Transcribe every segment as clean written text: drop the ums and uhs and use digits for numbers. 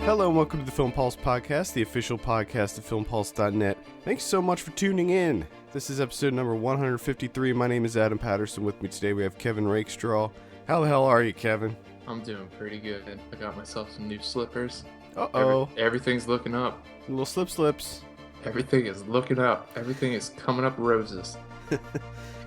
Hello and welcome to the Film Pulse Podcast, the official podcast of filmpulse.net. Thanks so much for tuning in. This is episode number 153. My name is Adam Patterson. With me today we have Kevin Rakestraw. How the hell are you, Kevin? I'm doing pretty good. I got myself some new slippers. Uh-oh. Everything's looking up. Little slips. Everything is looking up. Everything is coming up roses.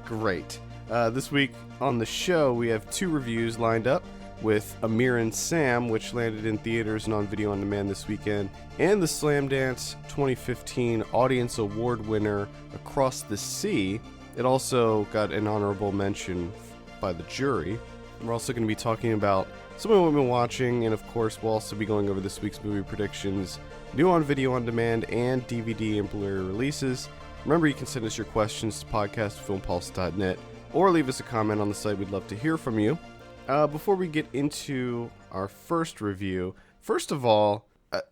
Great. This week on the show we have two reviews lined up, with Amira Sam, which landed in theaters and on video on demand this weekend, and the Slamdance 2015 Audience Award winner, Across the Sea. It also got an honorable mention by the jury. We're also going to be talking about some of what we've been watching, and of course we'll also be going over this week's movie predictions, new on video on demand, and DVD and Blu-ray releases. Remember, you can send us your questions to podcast@filmpulse.net or leave us a comment on the site. We'd love to hear from you. Before we get into our first review, first of all,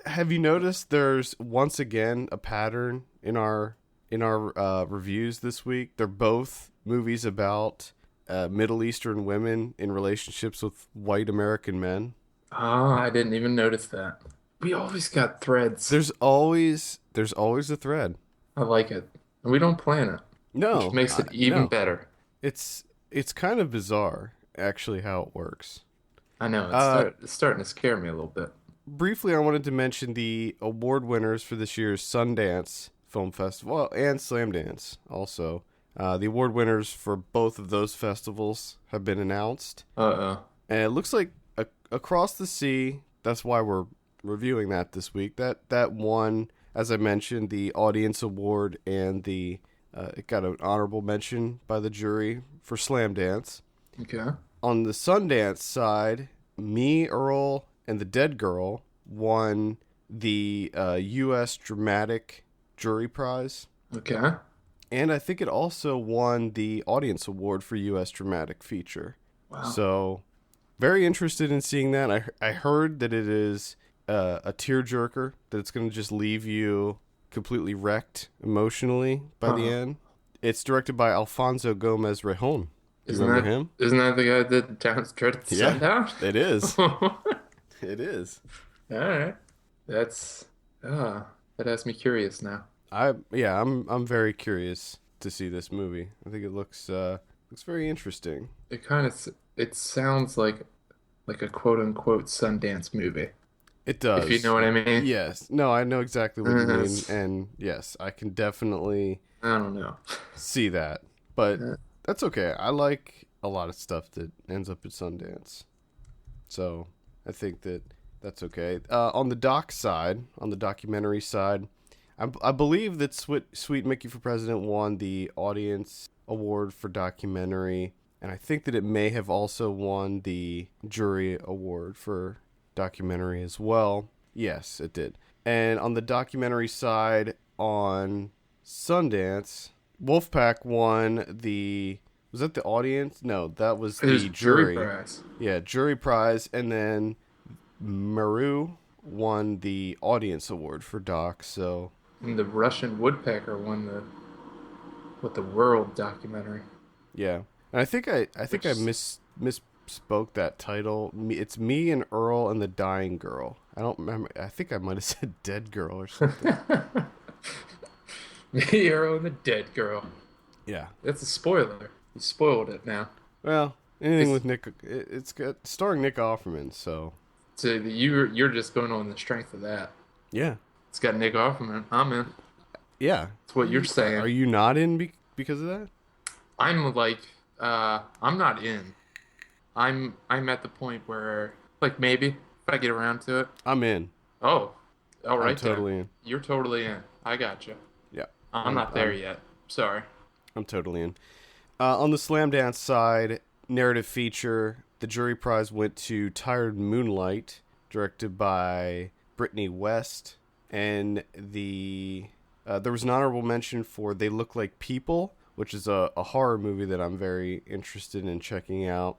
have you noticed there's once again a pattern in our reviews this week? They're both movies about Middle Eastern women in relationships with white American men. I didn't even notice that. We always got threads. There's always a thread. I like it. And we don't plan it. No. Which makes it even better. It's kind of bizarre, actually, how it works. I know. It's starting to scare me a little bit. Briefly, I wanted to mention the award winners for this year's Sundance Film Festival and Slamdance also. The award winners for both of those festivals have been announced. And it looks like Across the Sea, that's why we're reviewing that this week. That won, as I mentioned, the Audience Award, and it got an honorable mention by the jury for Slamdance. Okay. On the Sundance side, Me, Earl, and the Dead Girl won the U.S. Dramatic Jury Prize. Okay. And I think it also won the Audience Award for U.S. Dramatic Feature. Wow. So, very interested in seeing that. I heard that it is a tearjerker, that it's going to just leave you completely wrecked emotionally by the end. It's directed by Alfonso Gomez Rejon. Remember him? Isn't that the guy that directed Sundown? It is. It is. All right. That has me curious now. I'm very curious to see this movie. I think it looks very interesting. It sounds like a quote unquote Sundance movie. It does. If you know what I mean. Yes. No, I know exactly what you mean, and yes, I can definitely I don't know. see that. But that's okay. I like a lot of stuff that ends up at Sundance. So I think that's okay. On the documentary side, I believe that Sweet Mickey for President won the Audience Award for documentary, and I think that it may have also won the Jury Award for documentary as well. Yes, it did. And on the documentary side, on Sundance, Wolfpack won the... Was that the audience? No, that was the jury prize. Yeah, jury prize. And then Maru won the Audience Award for doc. So, and the Russian Woodpecker won the world documentary. Yeah, and I think I misspoke that title. It's Me and Earl and the Dying Girl. I don't remember. I think I might have said Dead Girl or something. Me, Earl, and the Dead Girl. Yeah, that's a spoiler. You spoiled it now. Well, anything with Nick, it's got starring Nick Offerman, so you're just going on the strength of that. Yeah, it's got Nick Offerman. I'm in. Yeah, that's what you're saying. Are you not in because of that? I'm like, I'm not in. I'm at the point where, like, maybe if I get around to it, I'm in. Oh, all right, I'm totally in. You're totally in. I gotcha. Yeah, I'm not there yet. Sorry. I'm totally in. On the Slamdance side, narrative feature, the jury prize went to Tired Moonlight, directed by Brittany West, and there was an honorable mention for They Look Like People, which is a horror movie that I'm very interested in checking out.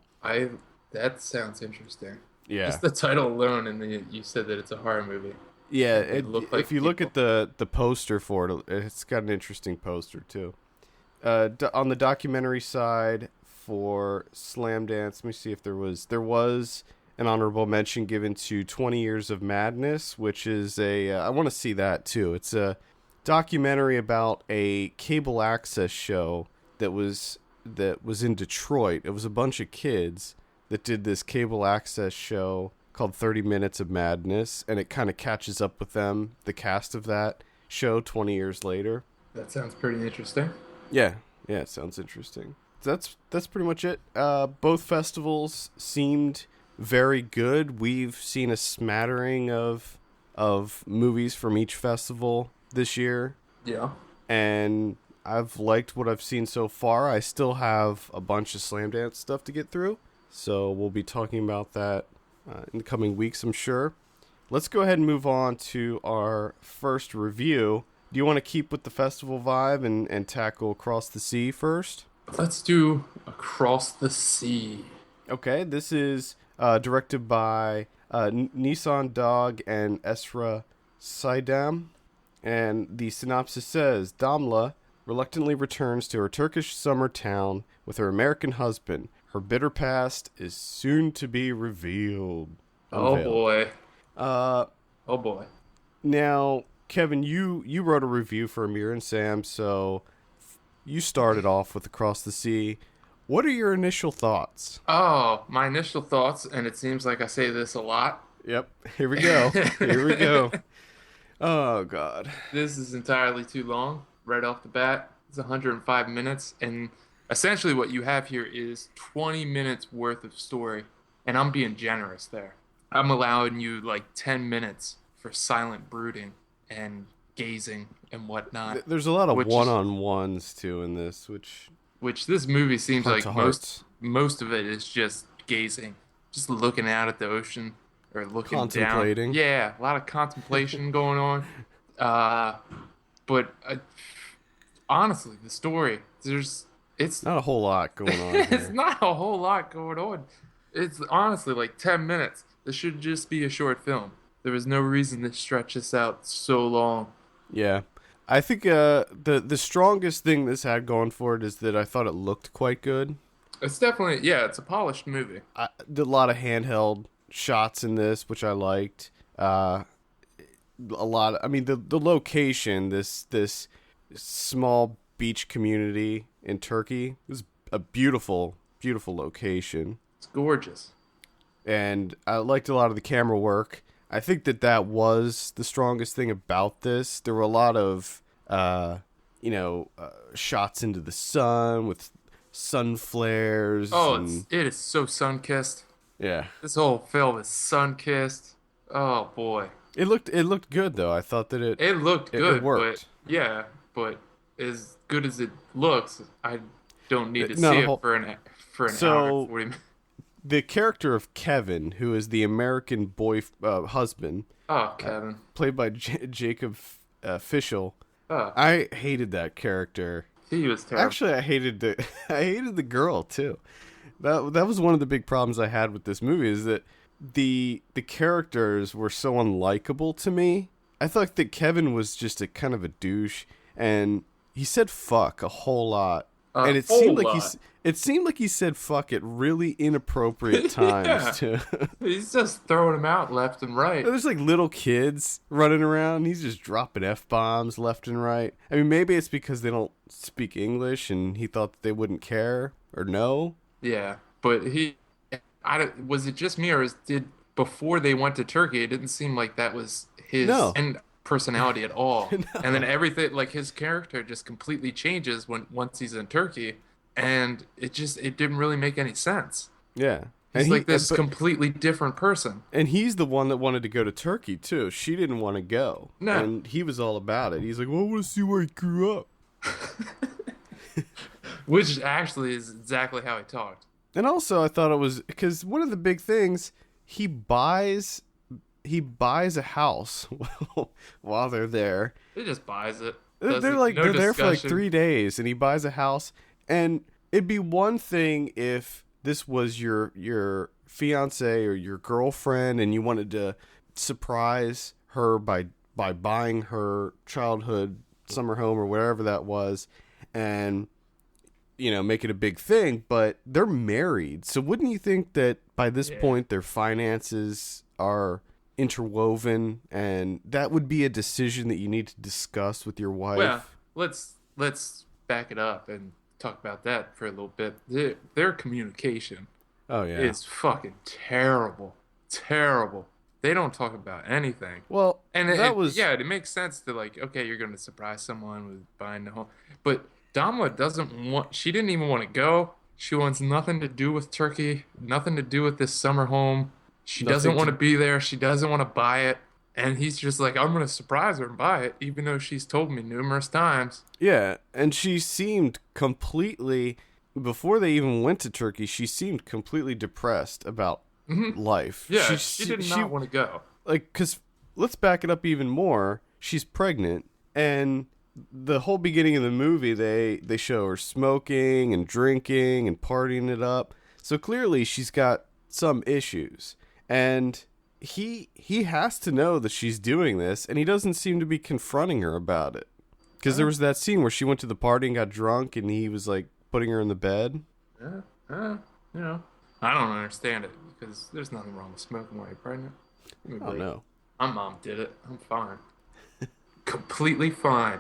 That sounds interesting. Yeah. Just the title alone, and then you said that it's a horror movie. Yeah, if you look at the poster for it, it's got an interesting poster too. On the documentary side for Slamdance, let me see if there was an honorable mention given to 20 Years of Madness, which is I want to see that too. It's a documentary about a cable access show that was in Detroit. It was a bunch of kids that did this cable access show called 30 Minutes of Madness, and it kind of catches up with them, the cast of that show 20 years later. That sounds pretty interesting. Yeah, it sounds interesting. That's pretty much it. Both festivals seemed very good. We've seen a smattering of movies from each festival this year. Yeah. And I've liked what I've seen so far. I still have a bunch of Slamdance stuff to get through, so we'll be talking about that in the coming weeks, I'm sure. Let's go ahead and move on to our first review. Do you want to keep with the festival vibe and tackle Across the Sea first? Let's do Across the Sea. Okay, this is directed by Nissan Dog and Esra Saidam. And the synopsis says, Damla reluctantly returns to her Turkish summer town with her American husband. Her bitter past is soon to be revealed. Unveiled. Oh boy. Now, Kevin, you wrote a review for Amira Sam, so you started off with Across the Sea. What are your initial thoughts? Oh, my initial thoughts, and it seems like I say this a lot. Yep, here we go. Oh, God. This is entirely too long, right off the bat. It's 105 minutes, and essentially what you have here is 20 minutes worth of story, and I'm being generous there. I'm allowing you like 10 minutes for silent brooding and gazing and whatnot. There's a lot of one-on-ones, too, in this, which this movie seems like most of it is just gazing, just looking out at the ocean or looking contemplating. Down. Yeah, a lot of contemplation going on. But honestly, the story, it's not a whole lot going on. It's not a whole lot going on. It's honestly like 10 minutes. This should just be a short film. There was no reason to stretch this out so long. Yeah. I think the strongest thing this had going for it is that I thought it looked quite good. It's definitely, it's a polished movie. Did a lot of handheld shots in this, which I liked. The location, this small beach community in Turkey, is a beautiful, beautiful location. It's gorgeous. And I liked a lot of the camera work. I think that was the strongest thing about this. There were a lot of, shots into the sun with sun flares. Oh, it is so sun-kissed. Yeah. This whole film is sun-kissed. Oh, boy. It looked good, though. I thought that it looked good. It worked. But as good as it looks, I don't need to see it for an hour and 40 minutes. The character of Kevin, who is the American husband, Kevin, played by Jacob Fischel. Oh. I hated that character. He was terrible. Actually, I hated the girl too. That was one of the big problems I had with this movie, is that the characters were so unlikable to me. I thought that Kevin was just a kind of a douche, and he said fuck a whole lot. And it seemed like he said fuck at really inappropriate times too. He's just throwing them out left and right. There's like little kids running around, and he's just dropping F-bombs left and right. I mean, maybe it's because they don't speak English and he thought that they wouldn't care or know. Yeah, but was it just me, or before they went to Turkey, it didn't seem like that was his personality at all. No. And then everything, like his character just completely changes once he's in Turkey, and it didn't really make any sense. Yeah. He's like this completely different person. And he's the one that wanted to go to Turkey too. She didn't want to go. No. And he was all about it. He's like, well, I want to see where he grew up. Which actually is exactly how he talked. And also I thought it was, because one of the big things, he buys a house while they're there. He just buys it. They're there for like 3 days, and he buys a house. And it'd be one thing if this was your fiance or your girlfriend, and you wanted to surprise her by buying her childhood summer home or whatever that was, and make it a big thing, but they're married. So wouldn't you think that by this point their finances are interwoven, and that would be a decision that you need to discuss with your wife? Well, let's back it up and talk about that for a little bit. Their communication is fucking terrible. Terrible. They don't talk about anything. Well, and it makes sense to like, okay, you're going to surprise someone with buying the home. But Damla she didn't even want to go. She wants nothing to do with Turkey, nothing to do with this summer home. She doesn't want to be there. She doesn't want to buy it. And he's just like, I'm going to surprise her and buy it, even though she's told me numerous times. Yeah, and she seemed completely, before they even went to Turkey, she seemed completely depressed about life. Yeah, she did not want to go. Like, because let's back it up even more. She's pregnant, and the whole beginning of the movie, they show her smoking and drinking and partying it up. So clearly she's got some issues. And he has to know that she's doing this, and he doesn't seem to be confronting her about it. Because there was that scene where she went to the party and got drunk, and he was like putting her in the bed. I don't understand it, because there's nothing wrong with smoking while you're pregnant. Oh no, my mom did it. I'm fine, completely fine.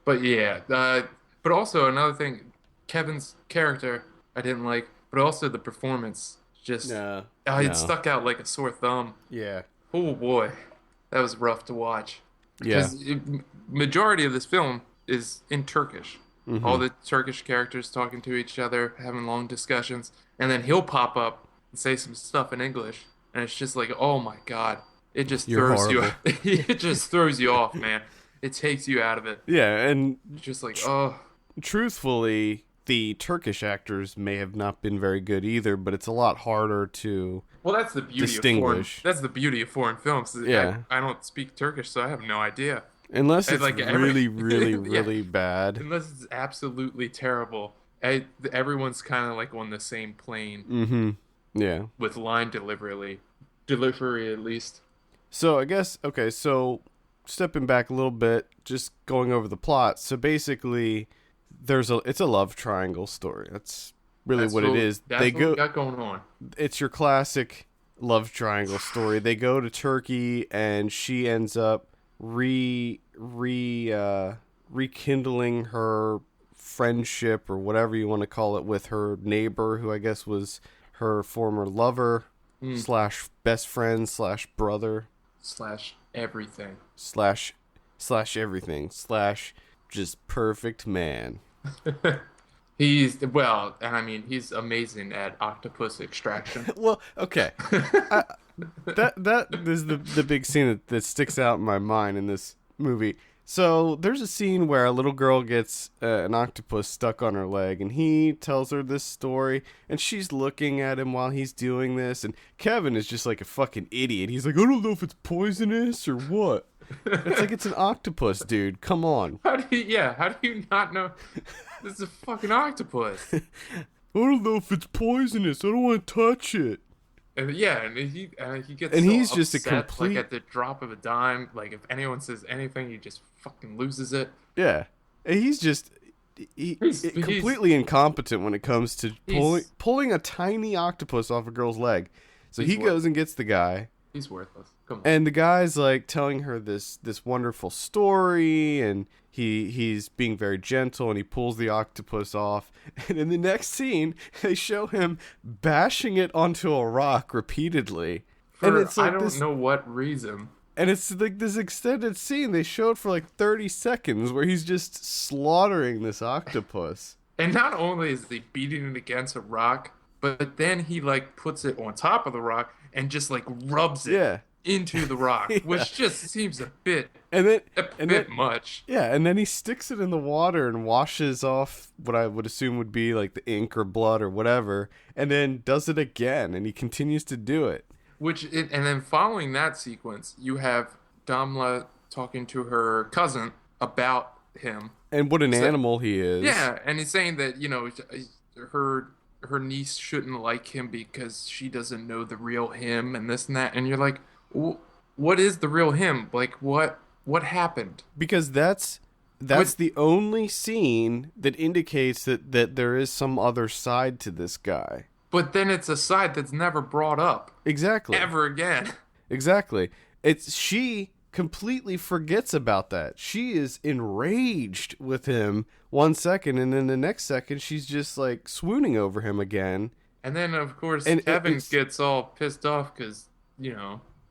But yeah, but also another thing, Kevin's character I didn't like, but also the performance just it stuck out like a sore thumb. Yeah. Oh boy, that was rough to watch. Yeah. Because majority of this film is in Turkish. Mm-hmm. All the Turkish characters talking to each other, having long discussions, and then he'll pop up and say some stuff in English, and it's just like, oh my god, it just throws you. It just throws you off, man. It takes you out of it. Yeah, and just like, truthfully, the Turkish actors may have not been very good either, but it's a lot harder to that's the beauty distinguish. That's the beauty of foreign films. Yeah. I don't speak Turkish, so I have no idea. Unless it's like really bad. Unless it's absolutely terrible. Everyone's kind of like on the same plane. Mm-hmm. Yeah. With line delivery at least. So I guess, okay, so stepping back a little bit, just going over the plot. So basically, it's a love triangle story. That's what it is. That's what we got going on. It's your classic love triangle story. They go to Turkey, and she ends up rekindling her friendship, or whatever you want to call it, with her neighbor, who I guess was her former lover slash best friend slash brother slash everything slash everything slash just perfect man. He's amazing at octopus extraction. Well, okay. That is the big scene that sticks out in my mind in this movie. So there's a scene where a little girl gets an octopus stuck on her leg, and he tells her this story, and she's looking at him while he's doing this, and Kevin is just like a fucking idiot. He's like, I don't know if it's poisonous or what. It's like, it's an octopus, dude. Come on. How do you not know this is a fucking octopus? I don't know if it's poisonous. I don't want to touch it. And he gets and so he's upset, just a complete, like at the drop of a dime. Like if anyone says anything, he just fucking loses it. Yeah, and he's completely incompetent when it comes to pulling a tiny octopus off a girl's leg. So he goes and gets the guy. He's worthless. Come on. And the guy's like telling her this wonderful story, and he's being very gentle, and he pulls the octopus off. And in the next scene, they show him bashing it onto a rock repeatedly. And it's like, I don't know what reason. And it's like this extended scene they showed for like 30 seconds where he's just slaughtering this octopus. And not only is he beating it against a rock, but then he like puts it on top of the rock and just like rubs it into the rock, which just seems a bit much. Yeah, and then he sticks it in the water and washes off what I would assume would be like the ink or blood or whatever, and then does it again, and he continues to do it. And then following that sequence, you have Damla talking to her cousin about him. And what an animal he is. Yeah, and he's saying that, her niece shouldn't like him because she doesn't know the real him and this and that. And you're like, what is the real him? Like, what happened? Because that's that's the only scene that indicates that there is some other side to this guy. But then it's a side that's never brought up. Exactly. Ever again. Exactly. She completely forgets about that. She is enraged with him 1 second, and then the next second she's just like swooning over him again. And then, of course, Kevin gets all pissed off because,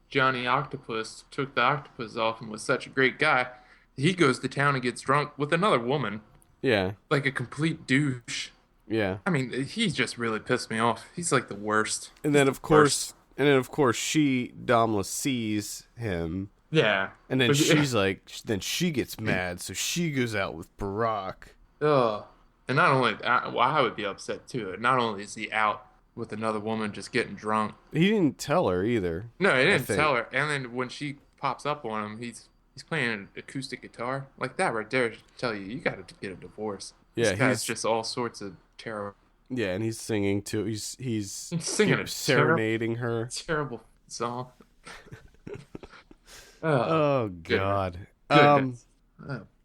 Johnny Octopus took the octopus off and was such a great guy. He goes to town and gets drunk with another woman. Yeah. Like a complete douche. Yeah. I mean, he just really pissed me off. He's like the worst. And then, of course, Damla sees him. Yeah. And then she's like, then she gets mad, so she goes out with Barack. Ugh. And not only, I would be upset too. Not only is he out with another woman just getting drunk. He didn't tell her either. No, he didn't tell her. And then when she pops up on him, he's playing an acoustic guitar. Like that right there should tell you got to get a divorce. Yeah, this guy's just all sorts of terror. Yeah, and he's singing too. He's singing serenading her. Terrible song. Oh God. Goodness.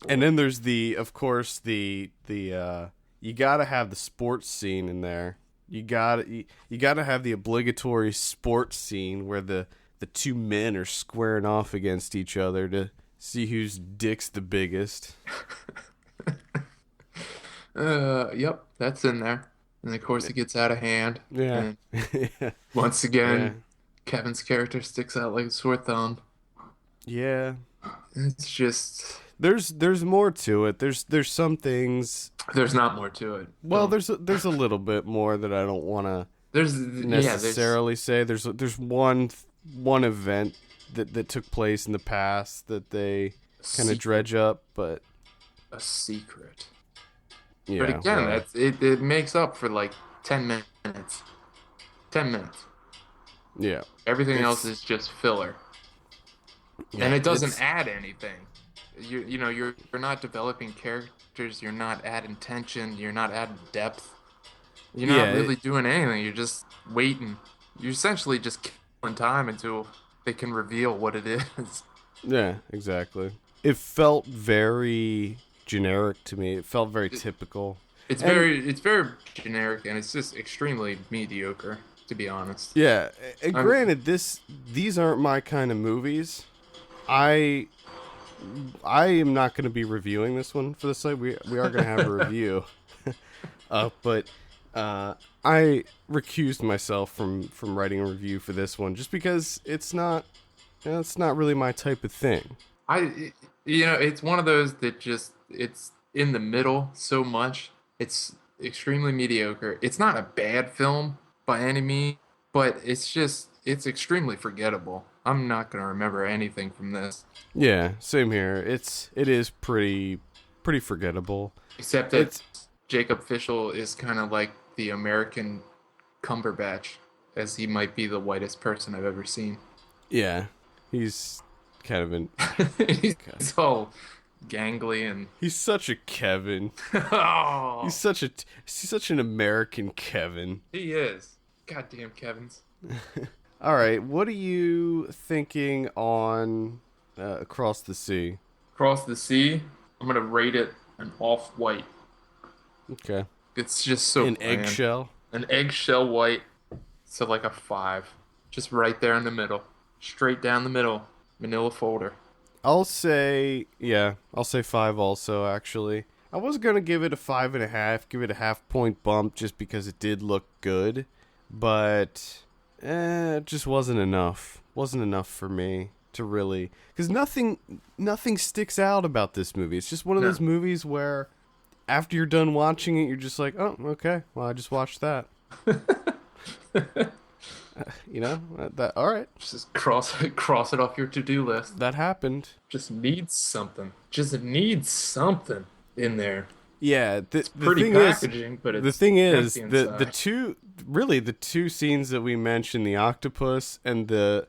And then there's of course the you gotta have the sports scene in there. You gotta have the obligatory sports scene where the two men are squaring off against each other to see whose dick's the biggest. Yep, that's in there. And of course it gets out of hand. Yeah. And once again, Kevin's character sticks out like a sore thumb. Yeah. It's just there's more to it. There's some things. There's not more to it. Well, there's a little bit more that I don't want to necessarily say. There's one event that took place in the past that they kind of dredge up, but a secret. Yeah, but again, it makes up for like 10 minutes. 10 minutes. Yeah. Everything else is just filler. Yeah, and it doesn't add anything. You're not developing characters. You're not adding tension. You're not adding depth. You're not really doing anything. You're just waiting. You're essentially just killing time until they can reveal what it is. Yeah, exactly. It felt very generic to me. It felt very typical. It's very generic, and it's just extremely mediocre, to be honest. Yeah, and granted, these aren't my kind of movies. I am not going to be reviewing this one for the site. We are going to have a review, but I recused myself from writing a review for this one just because it's not really my type of thing. It's one of those that just it's in the middle so much. It's extremely mediocre. It's not a bad film by any means, but it's extremely forgettable. I'm not going to remember anything from this. Yeah, same here. It is pretty forgettable. Except that Jacob Fischel is kind of like the American Cumberbatch, as he might be the whitest person I've ever seen. Yeah, he's kind of he's all gangly and he's such a Kevin. Oh. He's such an American Kevin. He is. Goddamn Kevins. All right, what are you thinking on Across the Sea? Across the Sea, I'm gonna rate it an off-white. Okay. It's just so an eggshell. An eggshell white, so like a 5, just right there in the middle, straight down the middle, manila folder. I'll say 5 also. Actually, I was gonna give it a 5.5, give it a half-point bump just because it did look good, but. It just wasn't enough. Wasn't enough for me to really... Because nothing sticks out about this movie. It's just one of those movies where after you're done watching it, you're just like, oh, okay, well, I just watched that. That all right. Just cross it off your to-do list. That happened. Just needs something. In there. Yeah, it's pretty packaging, but it's the thing is the two scenes that we mentioned, the octopus and the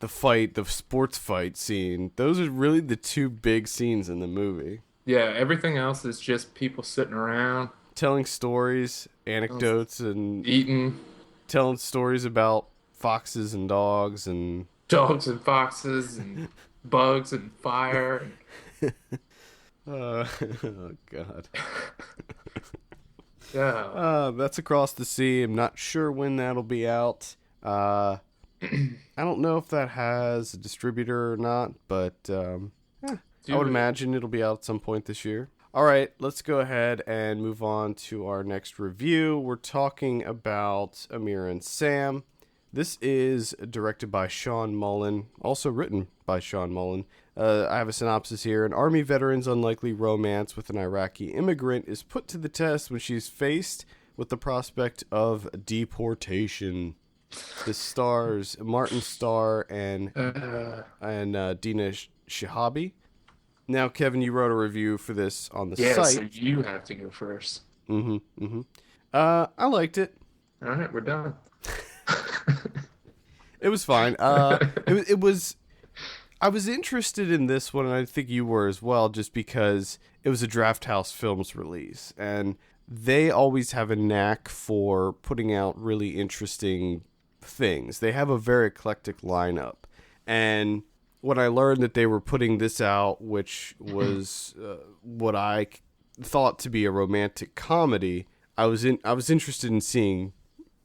fight, the sports fight scene, those are really the two big scenes in the movie. Yeah, everything else is just people sitting around telling stories, anecdotes, and eating, telling stories about foxes and dogs and foxes and bugs and fire. Oh God. Yeah. That's Across the Sea. I'm not sure when that'll be out. I don't know if that has a distributor or not, but I would Do it. imagine it'll be out at some point this year. All right, let's go ahead and move on to our next review. We're talking about Amira Sam. This is directed by Sean Mullen, also written by Sean Mullen. I have a synopsis here. An Army veteran's unlikely romance with an Iraqi immigrant is put to the test when she's faced with the prospect of deportation. This stars Martin Starr and Dina Shahabi. Now, Kevin, you wrote a review for this on the Yeah, so site. you have to go first. I liked it. All right, we're done. It was fine. It was. I was interested in this one, and I think you were as well, just because it was a Draft House Films release, and they always have a knack for putting out really interesting things. They have a very eclectic lineup, and when I learned that they were putting this out, which was what I thought to be a romantic comedy, I was interested in seeing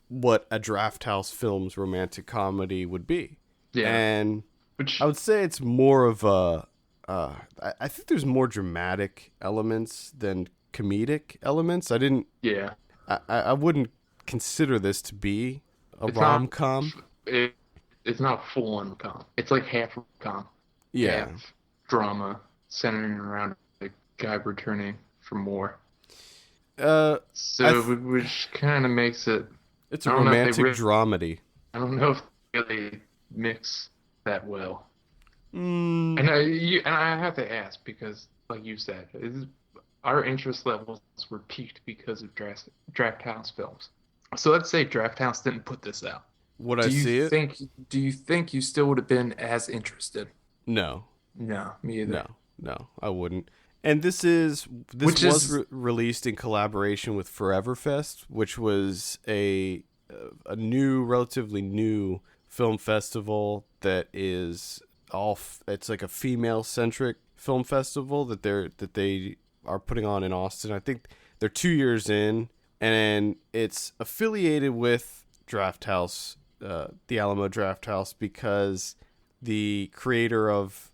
what a Draft House Films romantic comedy would be. Yeah. And Which I would say it's more of a. I think there's more dramatic elements than comedic elements. I didn't. yeah. I wouldn't consider this to be a It's not- rom-com. It's not a full-on com. It's like half com. Yeah. Half drama centering around a guy returning for more. So, which kind of makes it. It's a I don't know if romantic they dramedy. I don't know if they really mix that well. Mm, And I have to ask because, like you said, our interest levels were peaked because of Draft House films. So let's say Draft House didn't put this out. would I see it? Do you think you still would have been as interested? No. No, me either. No, I wouldn't. And this was released in collaboration with Forever Fest, which was a relatively new film festival that is it's like a female centric film festival that they are putting on in Austin. I think they're 2 years in, and it's affiliated with Draft House, the Alamo Draft House, because the creator of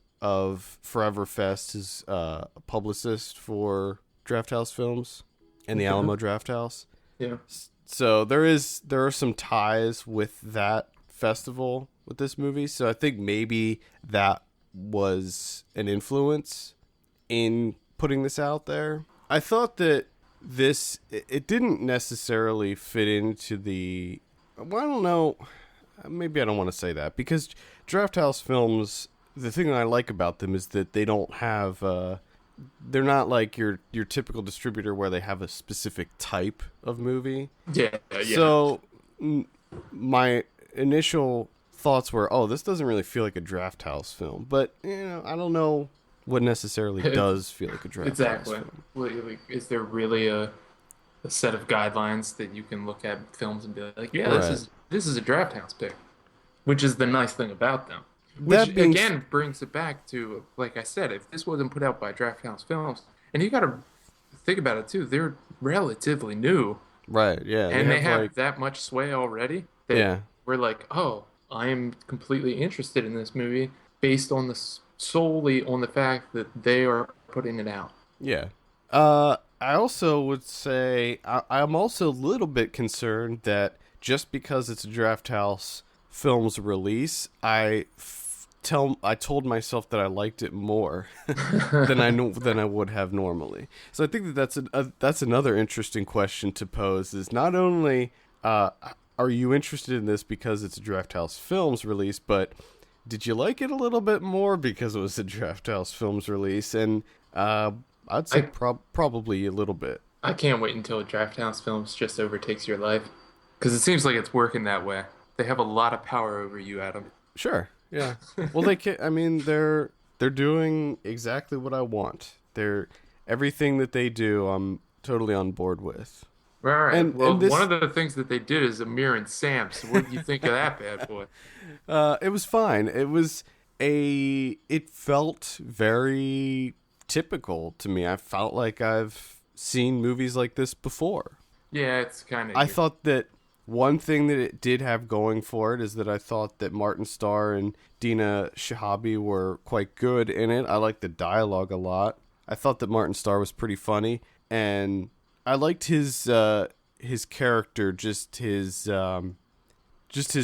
Forever Fest is a publicist for Draft House Films and the Alamo Draft House. Yeah. So there are some ties with that festival with this movie. So I think maybe that was an influence in putting this out there. I thought that it didn't necessarily fit into the. Well, I don't know. Maybe I don't want to say that, because Draft House Films, the thing that I like about them is that they don't have. They're not like your typical distributor where they have a specific type of movie. Yeah. So my initial thoughts were, oh, this doesn't really feel like a Draft House film. But, I don't know what necessarily does feel like a Draft House film. Like, is there really a set of guidelines that you can look at films and be like, yeah, Right. this is a Draft House pick, which is the nice thing about them. That Which being again brings it back to, like I said, if this wasn't put out by Draft House Films, and you got to think about it too, they're relatively new, Right, yeah. and they have that much sway already. That Yeah. we're like, oh, I am completely interested in this movie based on solely on the fact that they are putting it out. Yeah. I also would say I'm also a little bit concerned that just because it's a Draft House Films release, I told myself that I liked it more than I would have normally. So I think that's another interesting question to pose. Is not only are you interested in this because it's a Draft House Films release, but did you like it a little bit more because it was a Draft House Films release? And I'd say probably a little bit. I can't wait until Draft House Films just overtakes your life, because it seems like it's working that way. They have a lot of power over you, Adam. Sure. Yeah. Well, they can. I mean, they're doing exactly what I want. Everything that they do, I'm totally on board with. Right. And One of the things that they did is Amira Sam. So what do you think of that bad boy? It was fine. It felt very typical to me. I felt like I've seen movies like this before. Yeah, it's kind of. I thought that one thing that it did have going for it is that I thought that Martin Starr and Dina Shahabi were quite good in it. I liked the dialogue a lot. I thought that Martin Starr was pretty funny, and I liked his character, just his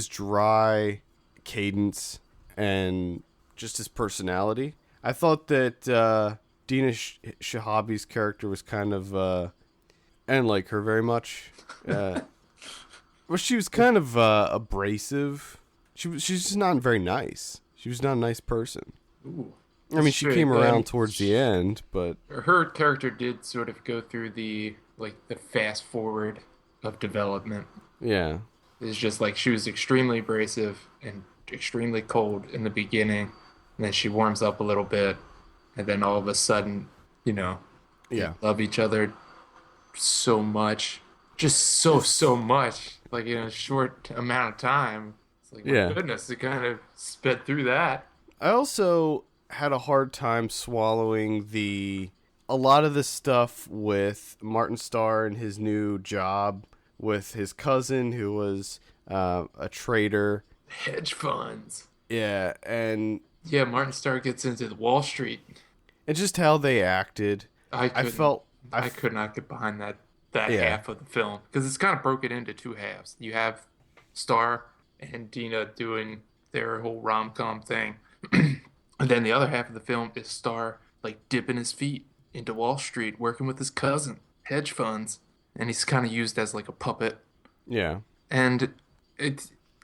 dry cadence and just his personality. I thought that Dina Shahabi's character was kind of I didn't like her very much. Well, she was kind of abrasive. She's just not very nice. She was not a nice person. Ooh. I mean, she came around towards the end, but her character did sort of go through the fast forward of development. Yeah. It's just like she was extremely abrasive and extremely cold in the beginning, and then she warms up a little bit, and then all of a sudden, yeah, they love each other so much, just so much, like in a short amount of time. It's like, my goodness, it kind of sped through that. I also had a hard time swallowing a lot of the stuff with Martin Starr and his new job with his cousin, who was a trader. Hedge funds. Yeah, and yeah, Martin Starr gets into the Wall Street. And just how they acted. I could not get behind that half of the film, because it's kind of broken into two halves. You have Starr and Dina doing their whole rom-com thing. And then the other half of the film is Starr like dipping his feet into Wall Street, working with his cousin, hedge funds, and he's kind of used as like a puppet. Yeah. And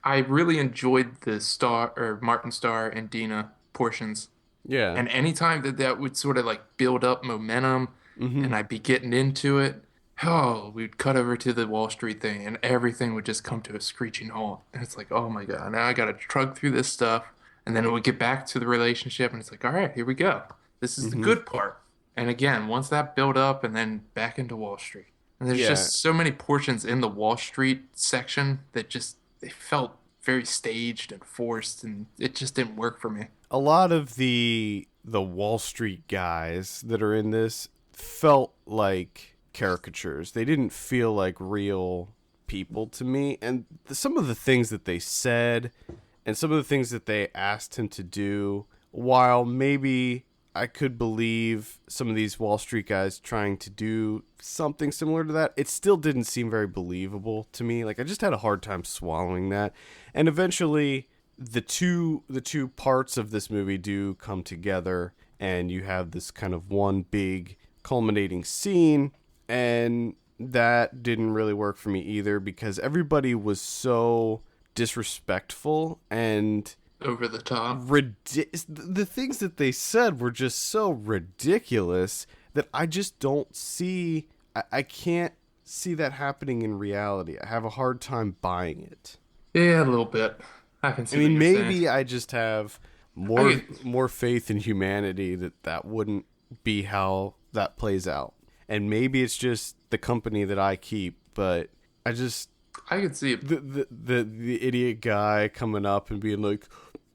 I really enjoyed the Martin Starr and Dina portions. Yeah. And anytime that would sort of like build up momentum, and I'd be getting into it, we'd cut over to the Wall Street thing, and everything would just come to a screeching halt. And it's like, oh my God, now I got to trudge through this stuff. And then it would get back to the relationship, and it's like, all right, here we go. This is the good part. And again, once that built up, and then back into Wall Street. And there's just so many portions in the Wall Street section that they felt very staged and forced, and it just didn't work for me. A lot of the Wall Street guys that are in this felt like caricatures. They didn't feel like real people to me. And some of the things that they said and some of the things that they asked him to do, while maybe I could believe some of these Wall Street guys trying to do something similar to that, it still didn't seem very believable to me. Like, I just had a hard time swallowing that. And eventually the two parts of this movie do come together, and you have this kind of one big culminating scene, and that didn't really work for me either, because everybody was so disrespectful and over the top. The things that they said were just so ridiculous that I just don't see. I can't see that happening in reality. I have a hard time buying it. Yeah, a little bit. I can see. I mean, what you're maybe saying. I just have more faith in humanity that wouldn't be how that plays out, and maybe it's just the company that I keep. But I could see it. The idiot guy coming up and being like,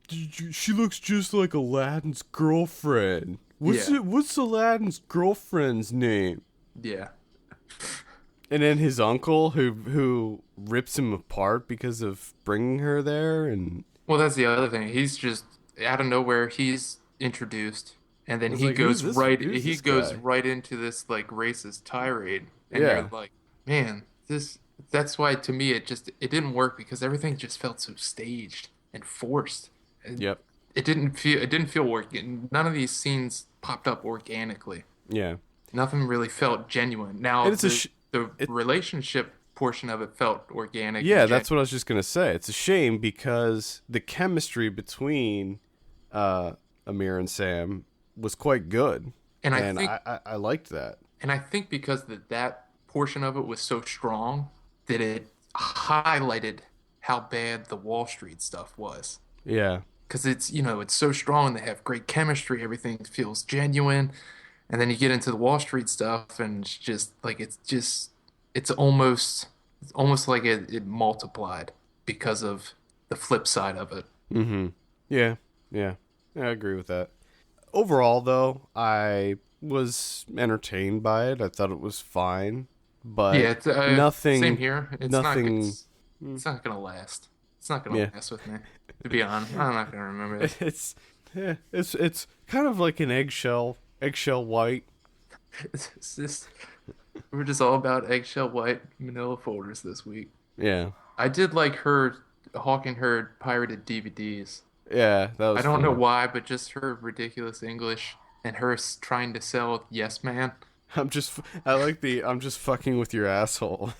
she looks just like Aladdin's girlfriend. What's Aladdin's girlfriend's name? Yeah. And then his uncle who rips him apart because of bringing her there. And well, that's the other thing. He's just out of nowhere. He's introduced, and then he goes right into this like racist tirade. And you're like, man, that's why to me it didn't work, because everything just felt so staged and forced. Yep. It didn't feel working. None of these scenes popped up organically. Yeah. Nothing really felt genuine. Now the relationship portion of it felt organic. Yeah, that's what I was just gonna say. It's a shame because the chemistry between Amira and Sam was quite good, and I liked that. And I think because that portion of it was so strong that it highlighted how bad the Wall Street stuff was. Yeah. Because it's so strong. They have great chemistry. Everything feels genuine. And then you get into the Wall Street stuff, and it's just like it's almost like it multiplied because of the flip side of it. Mm-hmm. Yeah, I agree with that. Overall, though, I was entertained by it. I thought it was fine, but Yeah, it's, same nothing, here. nothing. It's not gonna last. It's not gonna Yeah, last with me. To be honest, I'm not gonna remember this. it's it's kind of like an eggshell white. It's just we're just all about eggshell white manila folders this week. Yeah, I did like her hawking her pirated DVDs. yeah, that I was don't know funny. why, but just her ridiculous English and her trying to sell Yes Man. I like I'm just fucking with your asshole.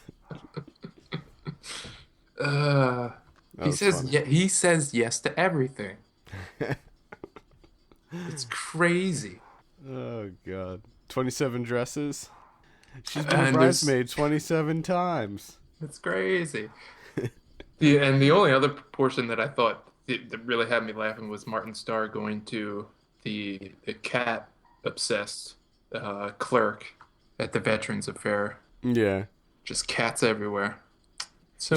Uh, That was funny. he says yes to everything. It's crazy. Oh god. 27 dresses. She's been a And there's bridesmaid 27 times. It's crazy. Yeah, and the only other portion that I thought that really had me laughing was Martin Starr going to the cat obsessed clerk at the Veterans Affair. Yeah. Just cats everywhere. So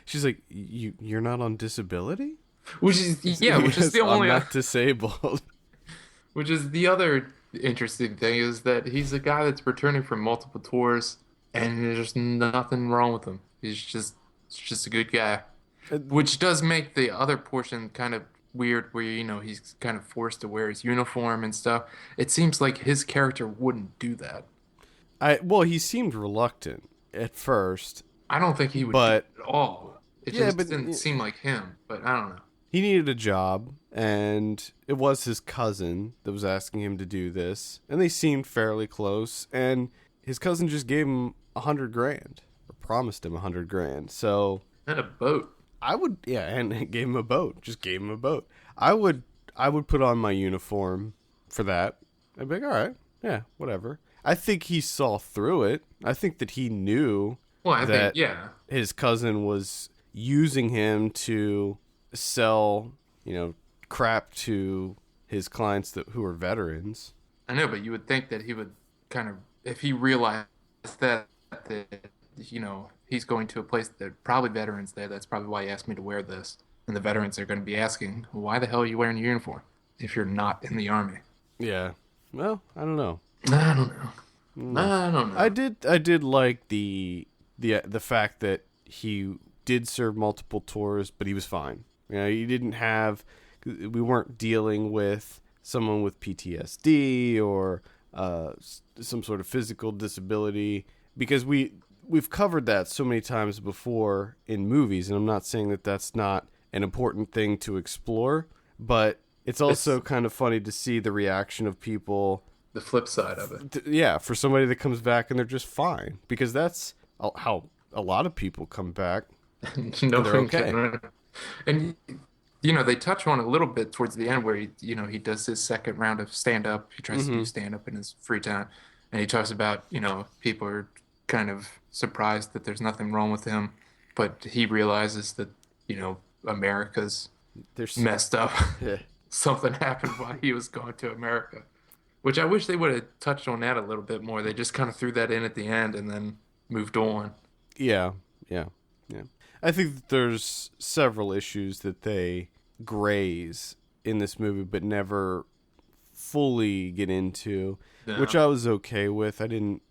She's like, you're not on disability? which is yeah, which is Yes, the I'm only not disabled. which is the other interesting thing is that he's a guy that's returning from multiple tours and there's just nothing wrong with him. He's just a good guy. Which does make the other portion kind of weird where he's kind of forced to wear his uniform and stuff. It seems like his character wouldn't do that. Well, he seemed reluctant at first, I don't think he would do but it at all. It yeah, just but didn't seem like him, but I don't know. he needed a job, and it was his cousin that was asking him to do this, and they seemed fairly close, and his cousin just gave him 100 grand, or promised him 100 grand. So And a boat. I would, yeah, and gave him a boat. Just gave him a boat. I would put on my uniform for that. I'd be like, all right, yeah, whatever. I think he saw through it. I think that he knew Well, I that think, yeah. his cousin was using him to sell, crap to his clients who are veterans. I know, but you would think that he would kind of, if he realized that he's going to a place that are probably veterans there, that's probably why he asked me to wear this. And the veterans are going to be asking, well, why the hell are you wearing your uniform if you're not in the army? Yeah. Well, I don't know. I don't know. I don't know. I did like the fact that he did serve multiple tours, but he was fine. He didn't have. We weren't dealing with someone with PTSD or some sort of physical disability, because we've covered that so many times before in movies, and I'm not saying that that's not an important thing to explore, but it's also kind of funny to see the reaction of people. The flip side of it. Yeah, for somebody that comes back and they're just fine, because that's how a lot of people come back. No, They're okay. And they touch on it a little bit towards the end where he does his second round of stand up. He tries to do stand up in his free time, and he talks about people are kind of surprised that there's nothing wrong with him, but he realizes that America's messed up. Yeah. Something happened while he was going to America, which I wish they would have touched on that a little bit more. They just kind of threw that in at the end and then moved on. Yeah. I think that there's several issues that they graze in this movie, but never fully get into, Yeah. which I was okay with. I didn't,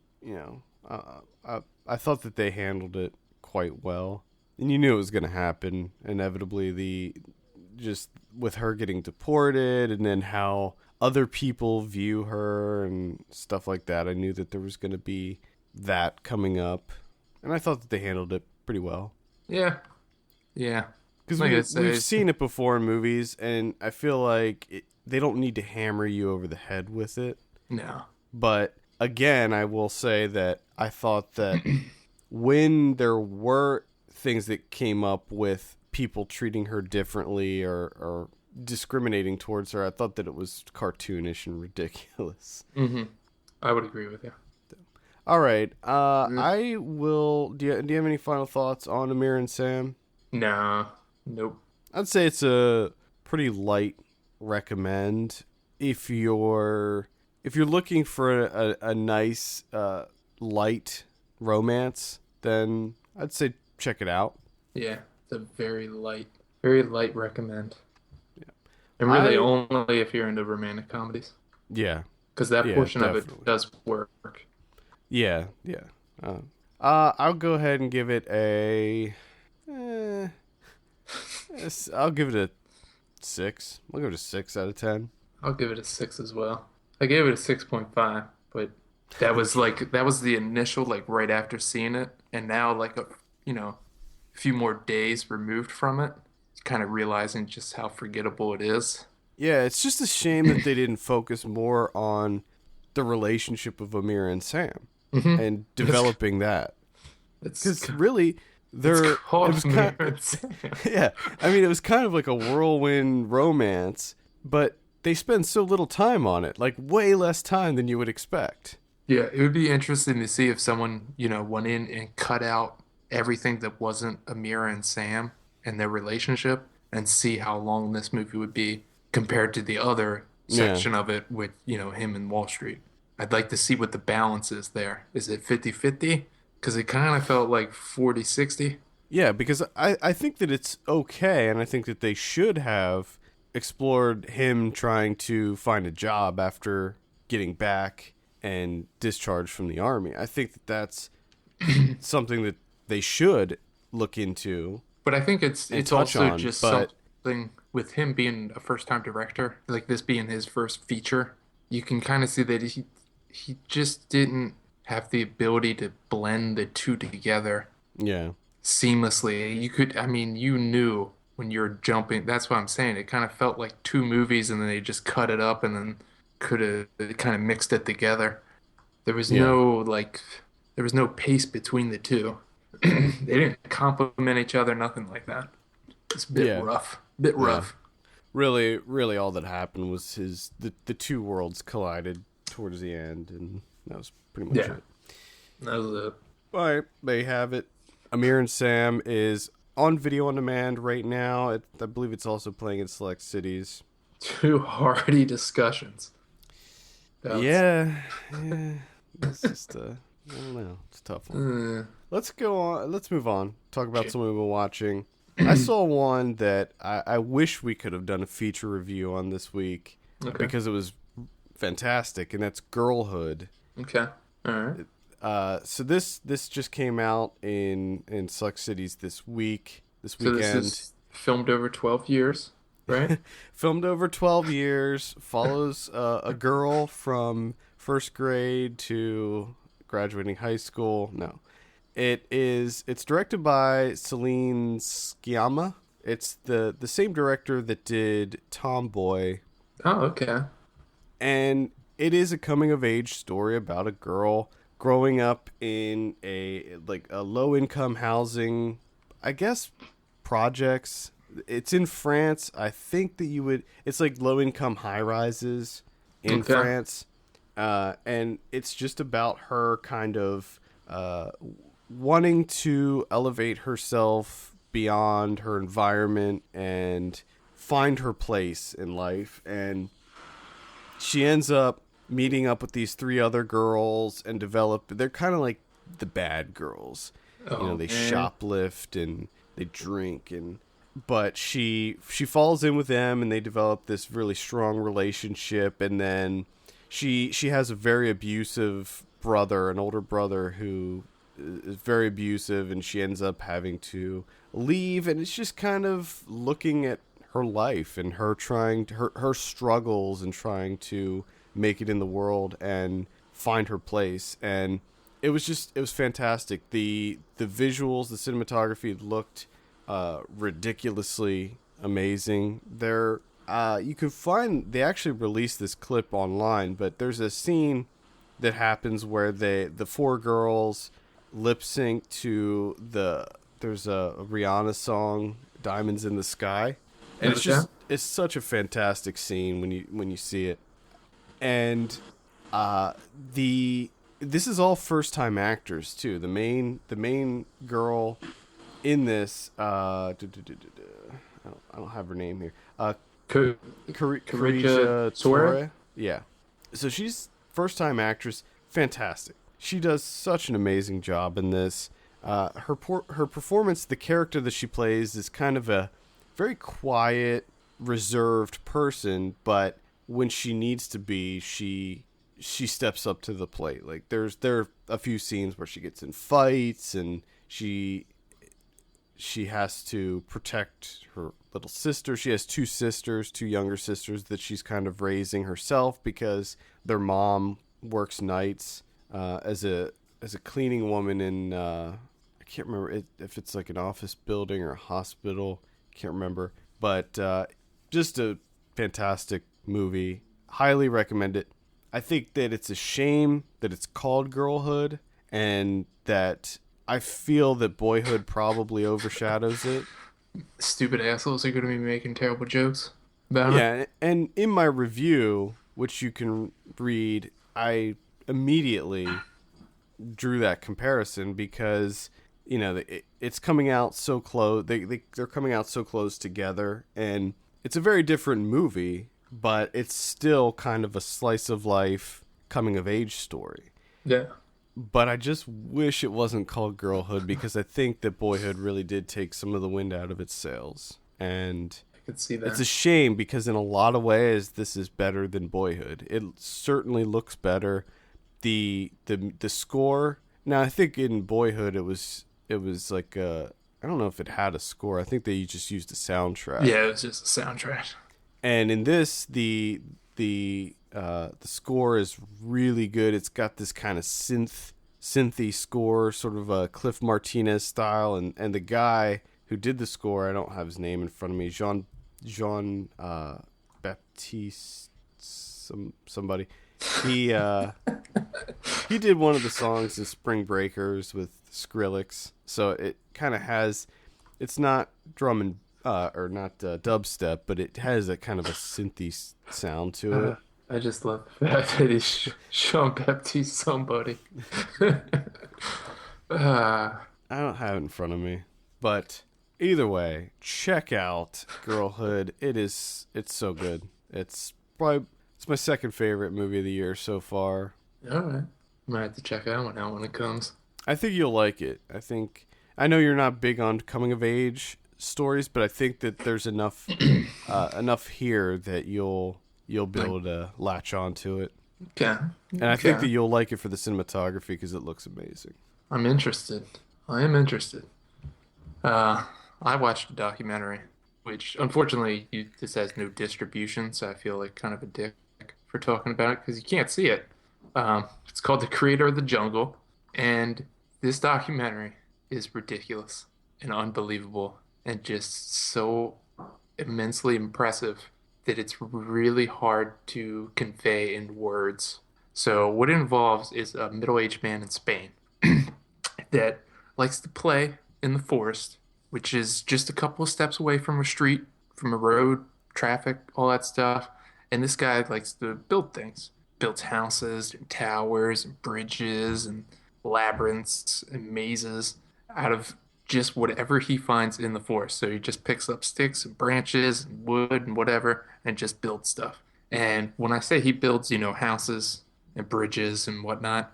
I thought that they handled it quite well, and you knew it was going to happen inevitably. Just with her getting deported, and then how other people view her and stuff like that. I knew that there was going to be that coming up, and I thought that they handled it pretty well. Yeah. Because Like I say, we've seen it before in movies, and I feel like they don't need to hammer you over the head with it. No. But again, I will say that I thought that when there were things that came up with people treating her differently or discriminating towards her, I thought that it was cartoonish and ridiculous. Mm-hmm. I would agree with you. All right. I will. Do you have any final thoughts on Amir Sam? No. Nope. I'd say it's a pretty light recommend. If you're looking for a nice light romance, then I'd say check it out. Yeah. It's a very light recommend. Yeah. And really only if you're into romantic comedies. Yeah. because that Yeah, portion of definitely. it does work. Yeah, yeah. I'll go ahead and give it a. Eh, I'll give it a 6. I'll give it a 6 out of 10. I'll give it a 6 as well. I gave it a 6.5, but that was the initial like right after seeing it, and now like a few more days removed from it, kind of realizing just how forgettable it is. Yeah, it's just a shame that they didn't focus more on the relationship of Amir and Sam Hmm. and It's developing that. it's Because really, it's it called was kind. Mirror and Sam. Yeah, I mean, it was kind of like a whirlwind romance, but they spend so little time on it, like way less time than you would expect. Yeah, it would be interesting to see if someone, went in and cut out everything that wasn't Amira and Sam and their relationship and see how long this movie would be compared to the other Yeah. section of it with, him and Wall Street. I'd like to see what the balance is there. Is it 50-50? Because it kind of felt like 40-60. Yeah, because I think that it's okay, and I think that they should have explored him trying to find a job after getting back and discharged from the army. I think that that's something that they should look into But I think it's and it's touch also on, just but something with him being a first-time director, like this being his first feature. You can kind of see that he just didn't have the ability to blend the two together yeah. seamlessly. I mean, you knew when you're jumping. That's what I'm saying. It kind of felt like two movies, and then they just cut it up, and then could have kind of mixed it together. There was Yeah. no like, there was no pace between the two. They didn't complement each other, nothing like that. It's a bit Yeah. rough. Bit Yeah. rough. Really all that happened was the two worlds collided towards the end, and that was pretty much Yeah. it. That was it. All right, there you have it. Amir and Sam is on video on demand right now. I believe it's also playing in select cities. Two hearty discussions. That's, Yeah, yeah. It's just I don't know. It's a tough one. Let's go on. Let's move on. Talk about something we've been watching. I saw one that I wish we could have done a feature review on this week okay. because it was fantastic, and that's Girlhood. Okay. All right. So this just came out in select cities this So weekend. this is filmed over 12 years, right? Filmed over 12 years, follows a girl from first grade to graduating high school. No. It's directed by Celine Sciamma. It's the same director that did Tomboy, Oh, okay. and it is a coming of age story about a girl growing up in a low income housing, I guess, projects. It's in France. I think that it's like low income high rises in Okay. France. And it's just about her kind of wanting to elevate herself beyond her environment and find her place in life. And she ends up meeting up with these 3 other girls and they're kind of like the bad girls. Oh, They man. shoplift and they drink, but she falls in with them, and they develop this really strong relationship. And then she has a very abusive brother, an older brother who is very abusive, and she ends up having to leave. And it's just kind of looking at her life and her her struggles and trying to make it in the world and find her place. And it was fantastic. The visuals, the cinematography looked ridiculously amazing. You can find, they actually released this clip online, but there's a scene that happens where the 4 girls lip sync to there's a Rihanna song, Diamonds in the Sky. And it's such a fantastic scene when you see it. And this is all first time actors too. The main girl in this, I don't have her name here. Karija Torre. Yeah. So she's first time actress. Fantastic. She does such an amazing job in this. Her performance, the character that she plays, is kind of a very quiet, reserved person, but when she needs to be, she steps up to the plate. Like there are a few scenes where she gets in fights and she has to protect her little sister. She has two younger sisters that she's kind of raising herself because their mom works nights as a cleaning woman in I can't remember if it's like an office building or a hospital. Can't remember, but just a fantastic movie. Highly recommend it. I think that it's a shame that it's called Girlhood and that I feel that Boyhood probably overshadows it. Stupid assholes are going to be making terrible jokes about it. Yeah, and in my review, which you can read, I immediately drew that comparison because it's coming out so close. They're coming out so close together, and it's a very different movie, but it's still kind of a slice of life coming of age story. Yeah. But I just wish it wasn't called Girlhood because I think that Boyhood really did take some of the wind out of its sails. And I could see that. It's a shame because in a lot of ways this is better than Boyhood. It certainly looks better. The score. Now I think in Boyhood it was like I don't know if it had a score. I think they just used a soundtrack. Yeah, it was just a soundtrack. And in this the score is really good. It's got this kind of synthy score, sort of a Cliff Martinez style, and the guy who did the score, I don't have his name in front of me, Jean Baptiste somebody. He did one of the songs in Spring Breakers with Skrillex, so it kind of has, it's not drum and or not dubstep, but it has a kind of a synthy sound to it. I just love the fact that he's Jean Baptiste somebody. I don't have it in front of me, but either way, check out Girlhood. It's so good. It's my second favorite movie of the year so far. All right, I might have to check that one out when it comes. I think you'll like it. I know you're not big on coming of age stories, but I think that there's enough here that you'll be able to latch on to it. Okay. And I think that you'll like it for the cinematography because it looks amazing. I'm interested. I am interested. I watched a documentary, which unfortunately this has no distribution, so I feel like kind of a dick for talking about it because you can't see it. It's called The Creator of the Jungle, and this documentary is ridiculous and unbelievable and just so immensely impressive that it's really hard to convey in words. So what it involves is a middle-aged man in Spain that likes to play in the forest, which is just a couple of steps away from a street, from a road, traffic, all that stuff. And this guy likes to build things. Builds houses and towers and bridges and labyrinths and mazes out of just whatever he finds in the forest. So he just picks up sticks and branches and wood and whatever and just builds stuff. And when I say he builds, houses and bridges and whatnot,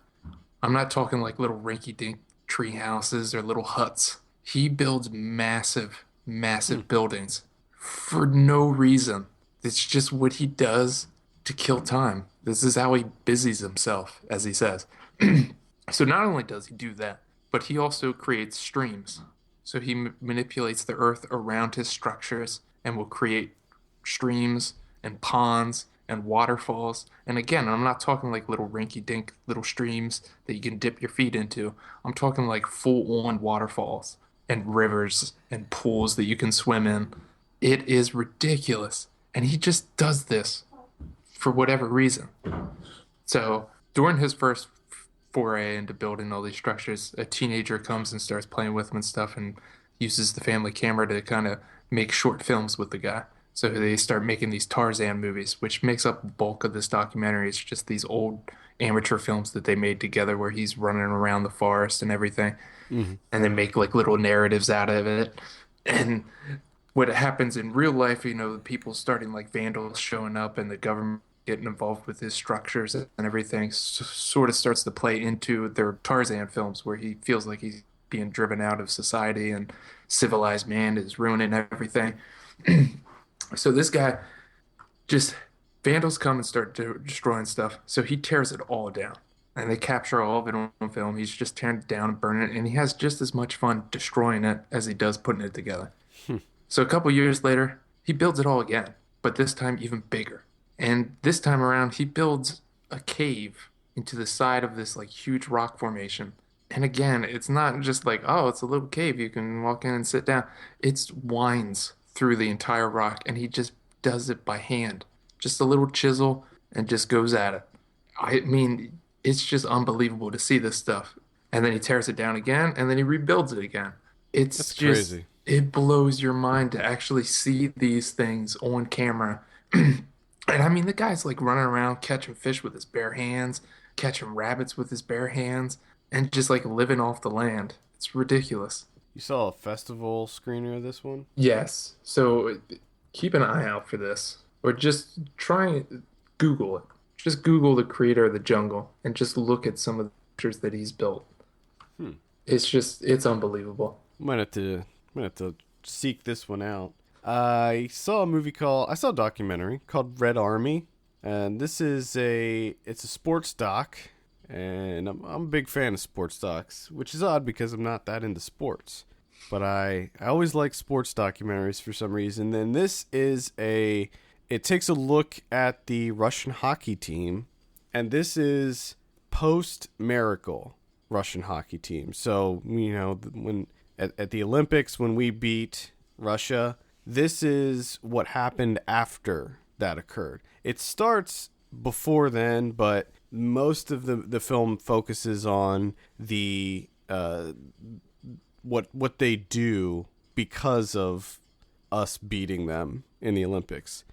I'm not talking like little rinky-dink tree houses or little huts. He builds massive, massive buildings for no reason. It's just what he does to kill time. This is how he busies himself, as he says. So not only does he do that, but he also creates streams. So he manipulates the earth around his structures and will create streams and ponds and waterfalls. And again, I'm not talking like little rinky-dink little streams that you can dip your feet into. I'm talking like full-on waterfalls and rivers and pools that you can swim in. It is ridiculous. And he just does this for whatever reason. So during his first foray into building all these structures, a teenager comes and starts playing with him and stuff and uses the family camera to kind of make short films with the guy. So they start making these Tarzan movies, which makes up the bulk of this documentary. It's just these old amateur films that they made together where he's running around the forest and everything. Mm-hmm. And they make like little narratives out of it. And what happens in real life, the people starting like vandals showing up and the government getting involved with his structures and everything sort of starts to play into their Tarzan films where he feels like he's being driven out of society and civilized man is ruining everything. So this guy just Vandals come and start destroying stuff, so he tears it all down. And they capture all of it on film. He's just tearing it down and burning it, and he has just as much fun destroying it as he does putting it together. So a couple years later, he builds it all again, but this time even bigger. And this time around, he builds a cave into the side of this like huge rock formation. And again, it's not just like, oh, it's a little cave you can walk in and sit down. It's winds through the entire rock, and he just does it by hand. Just a little chisel and just goes at it. I mean, it's just unbelievable to see this stuff. And then he tears it down again, and then he rebuilds it again. It's That's just, crazy. it blows your mind to actually see these things on camera. And I mean, the guy's like running around catching fish with his bare hands, catching rabbits with his bare hands, and just like living off the land. It's ridiculous. You saw a festival screener of this one? Yes. So keep an eye out for this, or just try Google it. Just Google the creator of the jungle and just look at some of the pictures that he's built. Hmm. It's unbelievable. Might have to seek this one out. I saw a documentary called Red Army, and it's a sports doc, and I'm a big fan of sports docs, which is odd because I'm not that into sports, but I always like sports documentaries for some reason. And it takes a look at the Russian hockey team, and this is post Miracle Russian hockey team. So when at the Olympics when we beat Russia. This is what happened after that occurred. It starts before then, but most of the film focuses on the what they do because of us beating them in the Olympics.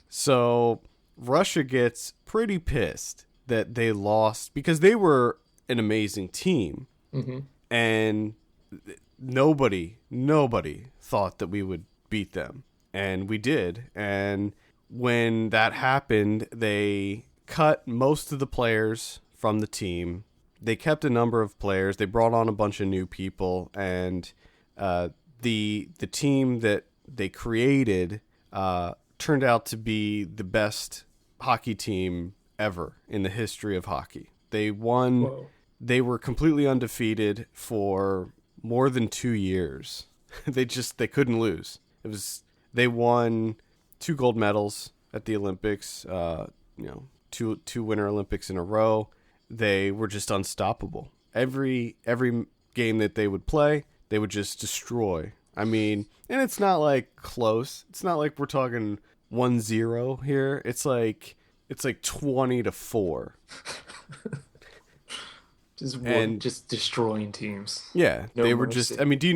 So Russia gets pretty pissed that they lost because they were an amazing team, and nobody thought that we would beat them, and we did. And when that happened, they cut most of the players from the team. They kept a number of players. They brought on a bunch of new people, and the team that they created turned out to be the best hockey team ever in the history of hockey. They won. Whoa. They were completely undefeated for more than 2 years. They couldn't lose. They won 2 gold medals at the Olympics, two Winter Olympics in a row. They were just unstoppable. Every game that they would play, they would just destroy. I mean, and it's not like close. It's not like we're talking 1-0 here. It's like 20-4. Just destroying teams. Yeah, No they were mercy. just. I mean, do you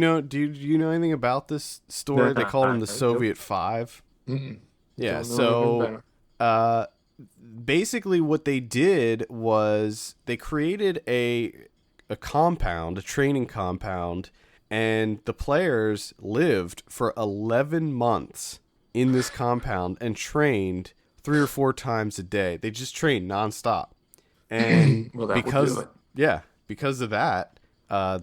know anything about this story? They called them the Soviet Five. Mm-mm. Yeah, Don't know anything so basically what they did was they created a training compound, and the players lived for 11 months in this compound and trained 3 or 4 times a day. They just trained nonstop. And Well, that would do it. because of that,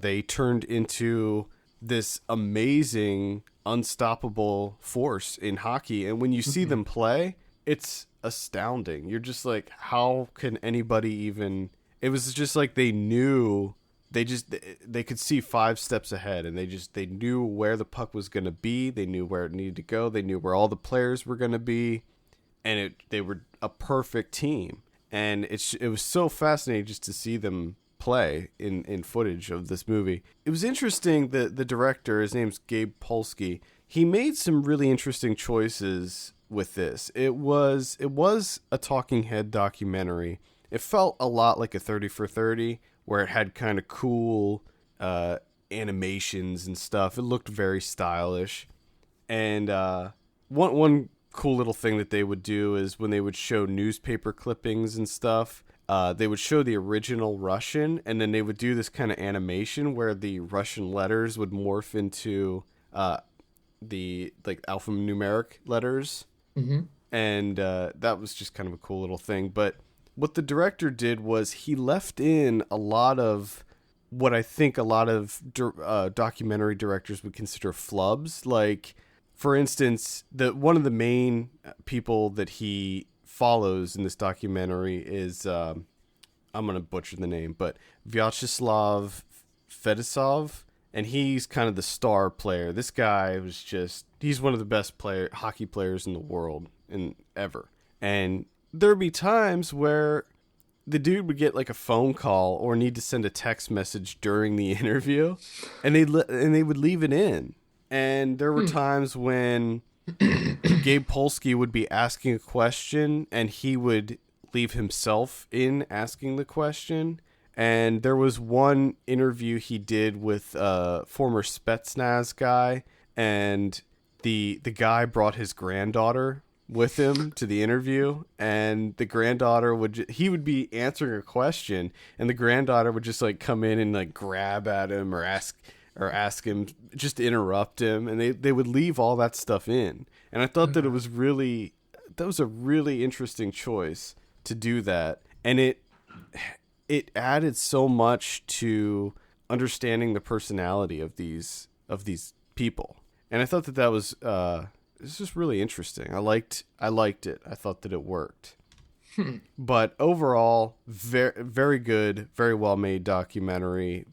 they turned into this amazing, unstoppable force in hockey. And when you see them play, it's astounding. You're just like, how can anybody even? It was just like they knew. They could see 5 steps ahead, and they knew where the puck was going to be. They knew where it needed to go. They knew where all the players were going to be, and they were a perfect team. And it was so fascinating just to see them play in footage of this movie. It was interesting that the director, his name's Gabe Polsky, he made some really interesting choices with this. It was a talking head documentary. It felt a lot like a 30 for 30, where it had kind of cool animations and stuff. It looked very stylish. And one cool little thing that they would do is when they would show newspaper clippings and stuff, they would show the original Russian, and then they would do this kind of animation where the Russian letters would morph into the like alphanumeric letters. Mm-hmm. And that was just kind of a cool little thing. But what the director did was he left in a lot of what I think a lot of documentary directors would consider flubs. Like, for instance, one of the main people that he follows in this documentary is I'm gonna butcher the name, but Vyacheslav Fedosov, and he's kind of the star player. This guy was he's one of the best hockey players in the world ever. And there'd be times where the dude would get like a phone call or need to send a text message during the interview, and they would leave it in. And there were times when Gabe Polsky would be asking a question and he would leave himself in asking the question. And there was one interview he did with a former Spetsnaz guy, and the guy brought his granddaughter with him to the interview, and the granddaughter he would be answering a question, and the granddaughter would just like come in and like grab at him or ask him, just to interrupt him, and they would leave all that stuff in. And I thought that was a really interesting choice to do that, and it added so much to understanding the personality of these people. And I thought that was it's just really interesting. I liked it. I thought that it worked. But overall, very, very good, very well made documentary.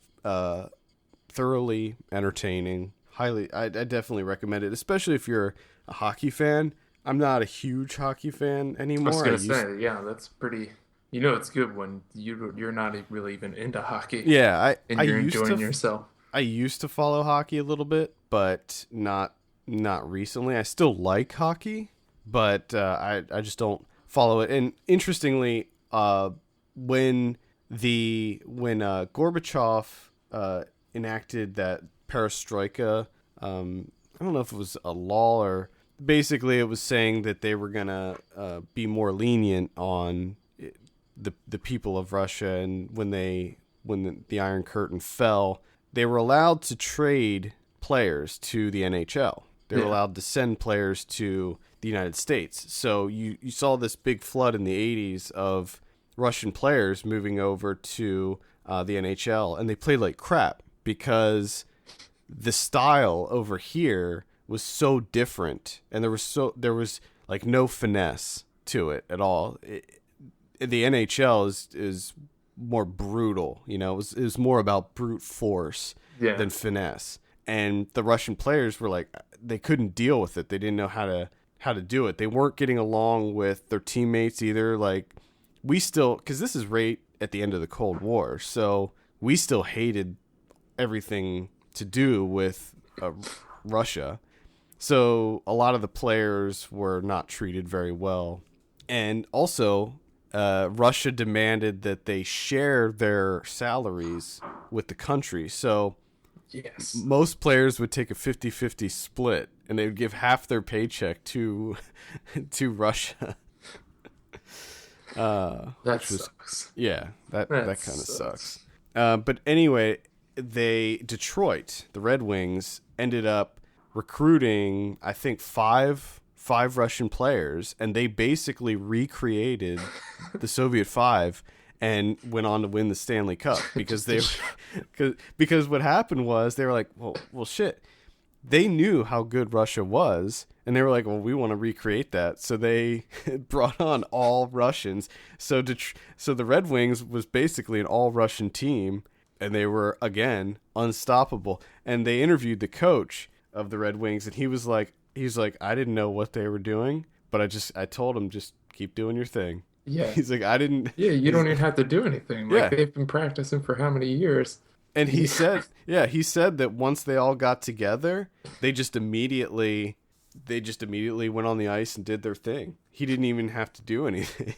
Thoroughly entertaining. I definitely recommend it, especially if you're a hockey fan. I'm not a huge hockey fan anymore. I was gonna say, yeah, that's pretty. You know, it's good when you're not really even into hockey. Yeah, you're enjoying yourself. I used to follow hockey a little bit, but not recently. I still like hockey, but I just don't follow it. And interestingly, when Gorbachev enacted that perestroika, I don't know if it was a law or basically it was saying that they were gonna be more lenient on the people of Russia, and when the Iron Curtain fell, they were allowed to trade players to the NHL. They were allowed to send players to the United States. So you saw this big flood in the 80s of Russian players moving over to the NHL, and they played like crap because the style over here was so different, and there was like no finesse to it at all. The NHL is more brutal, you know. It was more about brute force than finesse. And the Russian players were like, they couldn't deal with it. They didn't know how to do it. They weren't getting along with their teammates either. Like, because this is right at the end of the Cold War, so we still hated everything to do with Russia. So a lot of the players were not treated very well. And also, Russia demanded that they share their salaries with the country. So most players would take a 50-50 split, and they would give half their paycheck to Russia. That sucks. Yeah, that kind of sucks. But anyway, Detroit, the Red Wings, ended up recruiting, I think, five Russian players, and they basically recreated the Soviet Five and went on to win the Stanley Cup because because what happened was they were like, well, shit. They knew how good Russia was, and they were like, well, we want to recreate that. So they brought on all Russians. So the Red Wings was basically an all-Russian team, and they were, again, unstoppable. And they interviewed the coach of the Red Wings, and he was like, I didn't know what they were doing, but I told him, just keep doing your thing. Yeah. He's like, I didn't. Yeah, you don't even have to do anything. Like, they've been practicing for how many years? And he said that once they all got together, they just immediately went on the ice and did their thing. He didn't even have to do anything.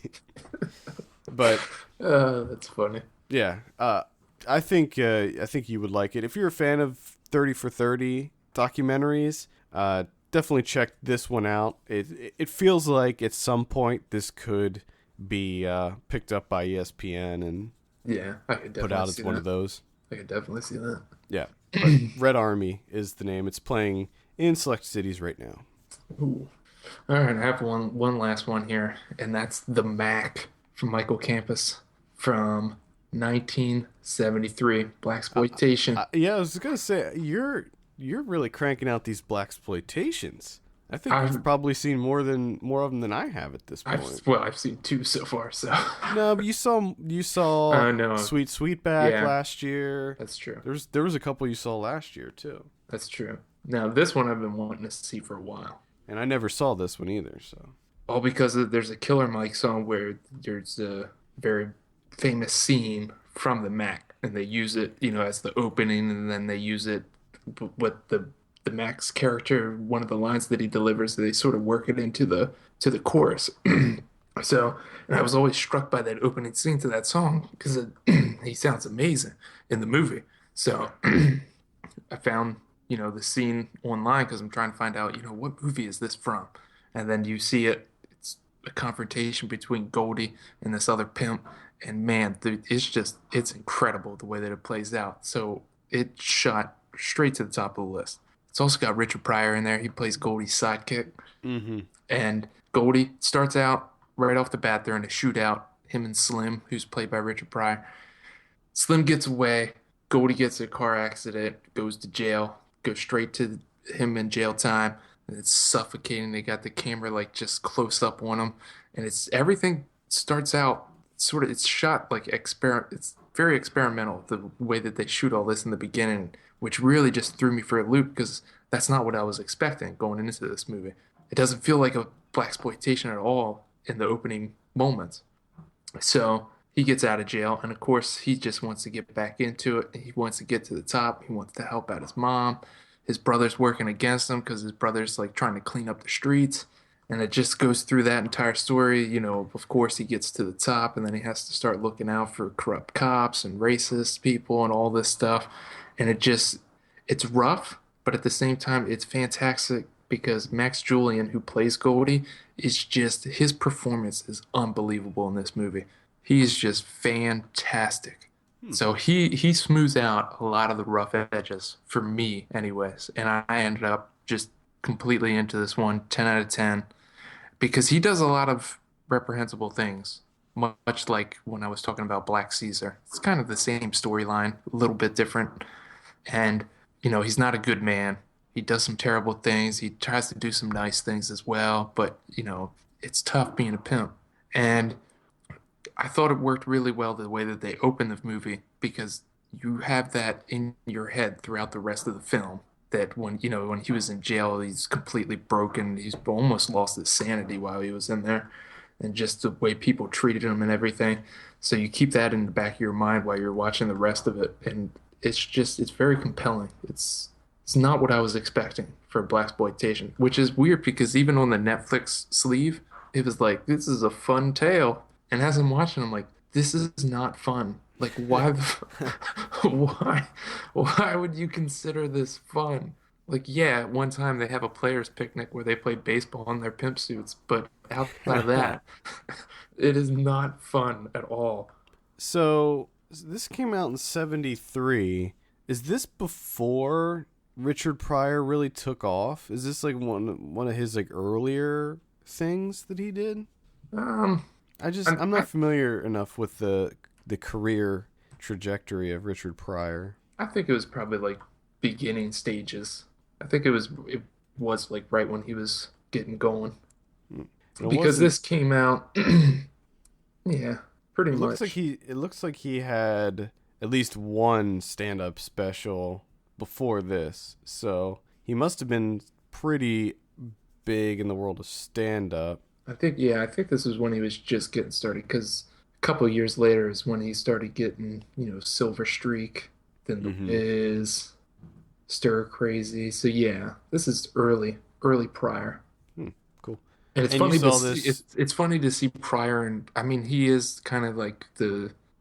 But that's funny. Yeah, I think you would like it if you're a fan of 30 for 30 documentaries. Definitely check this one out. It feels like at some point this could be picked up by ESPN and I could definitely put out as one of those. I could definitely see that. Yeah, but Red Army is the name. It's playing in select cities right now. Ooh. All right, I have one last one here, and that's the Mack from Michael Campus from 1973, blaxploitation. Yeah, I was gonna say you're really cranking out these blaxploitations. I think you've probably seen more of them than I have at this point. I've seen 2 so far. So no, but you saw no. Sweet Sweetback last year. That's true. There was a couple you saw last year too. That's true. Now this one I've been wanting to see for a while, and I never saw this one either. So all because there's a Killer Mike song where there's a very famous scene from the Mack, and they use it, as the opening, and then they use it with the Mack's character, one of the lines that he delivers, they sort of work it into the chorus. So, and I was always struck by that opening scene to that song because he sounds amazing in the movie. So I found, the scene online because I'm trying to find out, what movie is this from? And then you see it's a confrontation between Goldie and this other pimp. And man, dude, it's incredible the way that it plays out. So it shot straight to the top of the list. It's also got Richard Pryor in there. He plays Goldie's sidekick. Mm-hmm. And Goldie starts out right off the bat. They're in a shootout, him and Slim, who's played by Richard Pryor. Slim gets away. Goldie gets in a car accident, goes to jail, goes straight to him in jail time. And it's suffocating. They got the camera just close up on him. And everything starts out it's shot like it's very experimental, the way that they shoot all this in the beginning, which really just threw me for a loop because that's not what I was expecting going into this movie. It doesn't feel like a blaxploitation at all in the opening moments. So he gets out of jail, and of course he just wants to get back into it. He wants to get to the top. He wants to help out his mom. His brother's working against him because his brother's trying to clean up the streets. And it just goes through that entire story. Of course, he gets to the top, and then he has to start looking out for corrupt cops and racist people and all this stuff. And it's rough, but at the same time, it's fantastic because Max Julian, who plays Goldie, his performance is unbelievable in this movie. He's just fantastic. So he smooths out a lot of the rough edges for me anyways. And I ended up just completely into this one, 10 out of 10. Because he does a lot of reprehensible things, much like when I was talking about Black Caesar. It's kind of the same storyline, a little bit different. And, he's not a good man. He does some terrible things. He tries to do some nice things as well. But, it's tough being a pimp. And I thought it worked really well the way that they opened the movie because you have that in your head throughout the rest of the film. That when he was in jail, he's completely broken. He's almost lost his sanity while he was in there, and just the way people treated him and everything. So you keep that in the back of your mind while you're watching the rest of it, and it's very compelling. It's not what I was expecting for blaxploitation, which is weird because even on the Netflix sleeve, it was like, this is a fun tale, and as I'm watching, I'm like, this is not fun. Like, why would you consider this fun? Like, yeah, at one time they have a players' picnic where they play baseball in their pimp suits, but outside of that, it is not fun at all. So, this came out in 1973. Is this before Richard Pryor really took off? Is this one of his earlier things that he did? I'm not familiar enough with the career trajectory of Richard Pryor. I think it was probably beginning stages. I think it was right when he was getting going. Because this came out yeah, pretty much. It looks like he had at least one stand-up special before this. So, he must have been pretty big in the world of stand-up. I think this is when he was just getting started because a couple of years later is when he started getting, Silver Streak, then The Wiz, Stir Crazy. So yeah, this is early Pryor. Cool. And it's funny to see Pryor, and I mean he is kind of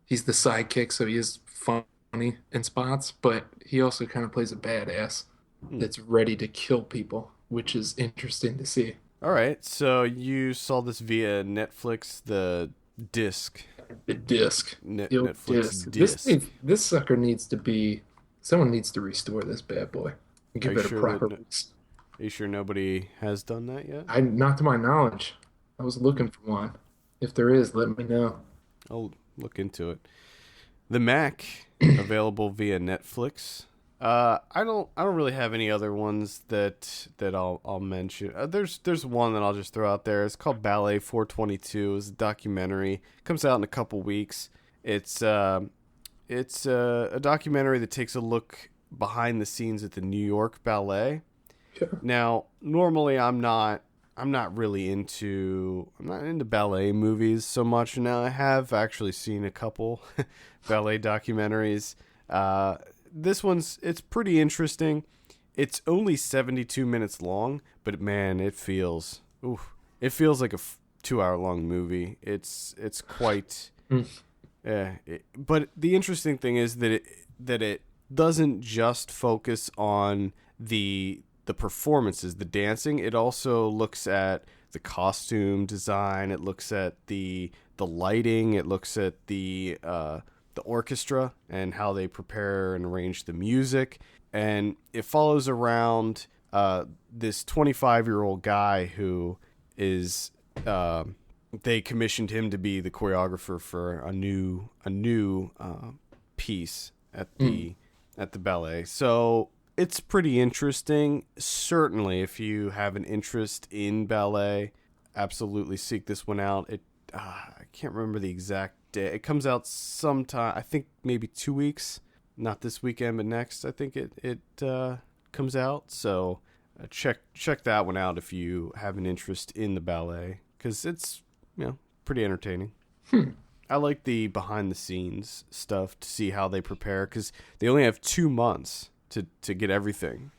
he's the sidekick, so he is funny in spots, but he also kind of plays a badass that's ready to kill people, which is interesting to see. All right, so you saw this via Netflix, the disc. The disc. Netflix disc. This sucker needs to be... Someone needs to restore this bad boy. And give it a proper... Are you sure nobody has done that yet? Not to my knowledge. I was looking for one. If there is, let me know. I'll look into it. The Mack, available via Netflix. I don't really have any other ones that I'll mention. There's one that I'll just throw out there. It's called Ballet 422. It's a documentary. It comes out in a couple weeks. It's a documentary that takes a look behind the scenes at the New York Ballet. Sure. Now, normally I'm not really I'm not into ballet movies so much. Now I have actually seen a couple ballet documentaries. This it's pretty interesting. It's only 72 minutes long, but man, it feels like a 2-hour long movie. It's quite, but the interesting thing is that it doesn't just focus on the performances, the dancing. It also looks at the costume design. It looks at the lighting. It looks at the orchestra and how they prepare and arrange the music. And it follows around this 25-year-old guy who is they commissioned him to be the choreographer for a new piece at the ballet. So it's pretty interesting. Certainly, if you have an interest in ballet, absolutely seek this one out. I can't remember the exact day. It comes out sometime, I think maybe 2 weeks. Not this weekend, but next. I think it comes out. So check that one out if you have an interest in the ballet, because it's pretty entertaining. I like the behind the scenes stuff to see how they prepare, because they only have 2 months to get everything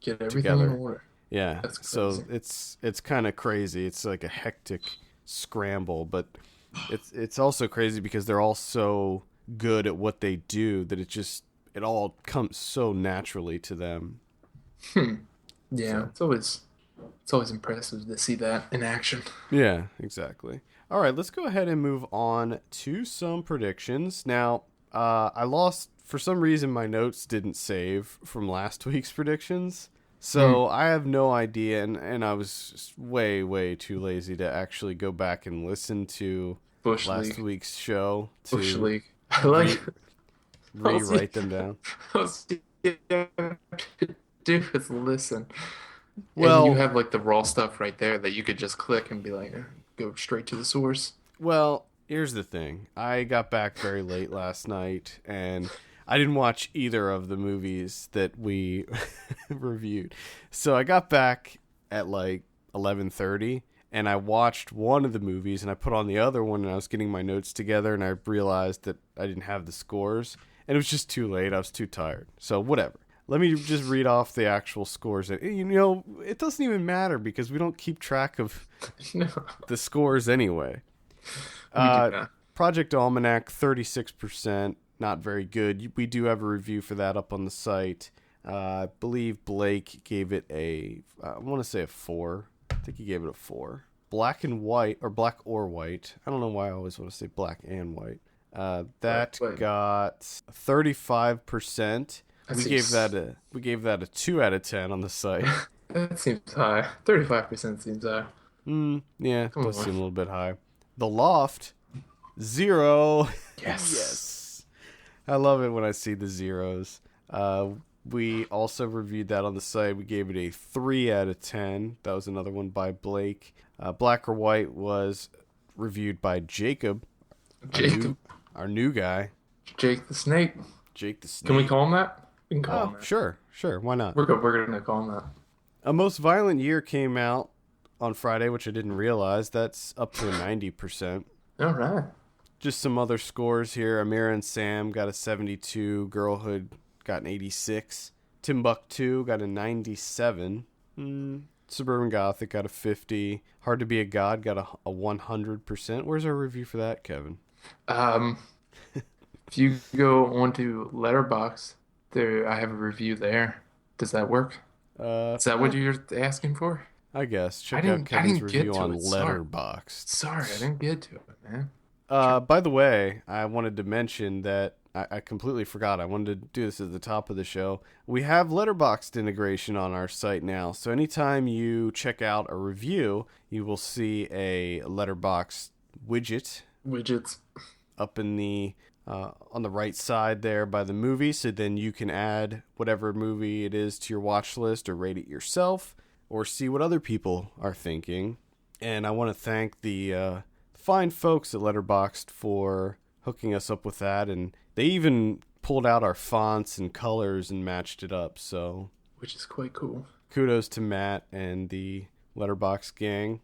together. in order. Yeah, That's crazy. so it's kind of crazy. It's like a hectic scramble, but it's also crazy because they're all so good at what they do that it all comes so naturally to them. Yeah, So. it's always impressive to see that in action. Yeah, exactly. All right, let's go ahead and move on to some predictions. Now, I lost, for some reason, my notes didn't save from last week's predictions. So I have no idea, and I was just way, way too lazy to actually go back and listen to Bush last League. week's show to Bush League. I like rewrite them down. all you have to do is listen. Well- and you have like the raw stuff right there that you could just click and be like, go straight to the source. Well, here's the thing. I got back very late last night, and I didn't watch either of the movies that we reviewed. So I got back at like 11:30, and I watched one of the movies, and I put on the other one, and I was getting my notes together, and I realized that I didn't have the scores, and it was just too late. I was too tired. So whatever. Let me just read off the actual scores. It doesn't even matter because we don't keep track of No, the scores anyway. we do not. Project Almanac, 36%. Not very good. We do have a review for that up on the site. I believe Blake gave it I want to say a 4. I think he gave it a 4. Black and White, or Black or White. I don't know why I always want to say black and white. That Wait. got 35%. That We seems- gave that a 2 out of 10 on the site. That seems high. 35% seems high. Yeah, it Come does on. seem a little bit high. The Loft, 0. Yes. Yes. I love it when I see the zeros. We also reviewed that on the site. We gave it a 3 out of 10. That was another one by Blake. Black or White was reviewed by Jacob, Jacob. our new guy. Jake the Snake. Jake the Snake. Can we call him that? We can call him Oh, that. sure. Why not? We're gonna call him that. A Most Violent Year came out on Friday, which I didn't realize. That's up to a 90%. All right. Just some other scores here. Amira and Sam got a 72. Girlhood got an 86. Timbuktu got a 97. Suburban Gothic got a 50. Hard to Be a God got a 100%. Where's our review for that, Kevin? If you go onto Letterboxd, I have a review there. Does that work? Is that what you're asking for? I guess. Check I out didn't Kevin's get review to on it, sorry. Letterboxd. Sorry, I didn't get to it, man. By the way, I wanted to mention that I completely forgot. I wanted to do this at the top of the show. We have Letterboxd integration on our site now. So anytime you check out a review, you will see a Letterboxd widget Widgets. up in the on the right side there by the movie, so then you can add whatever movie it is to your watch list or rate it yourself or see what other people are thinking. And I want to thank the fine folks at Letterboxd for hooking us up with that, and they even pulled out our fonts and colors and matched it up, so which is quite cool. Kudos to Matt and the Letterboxd gang.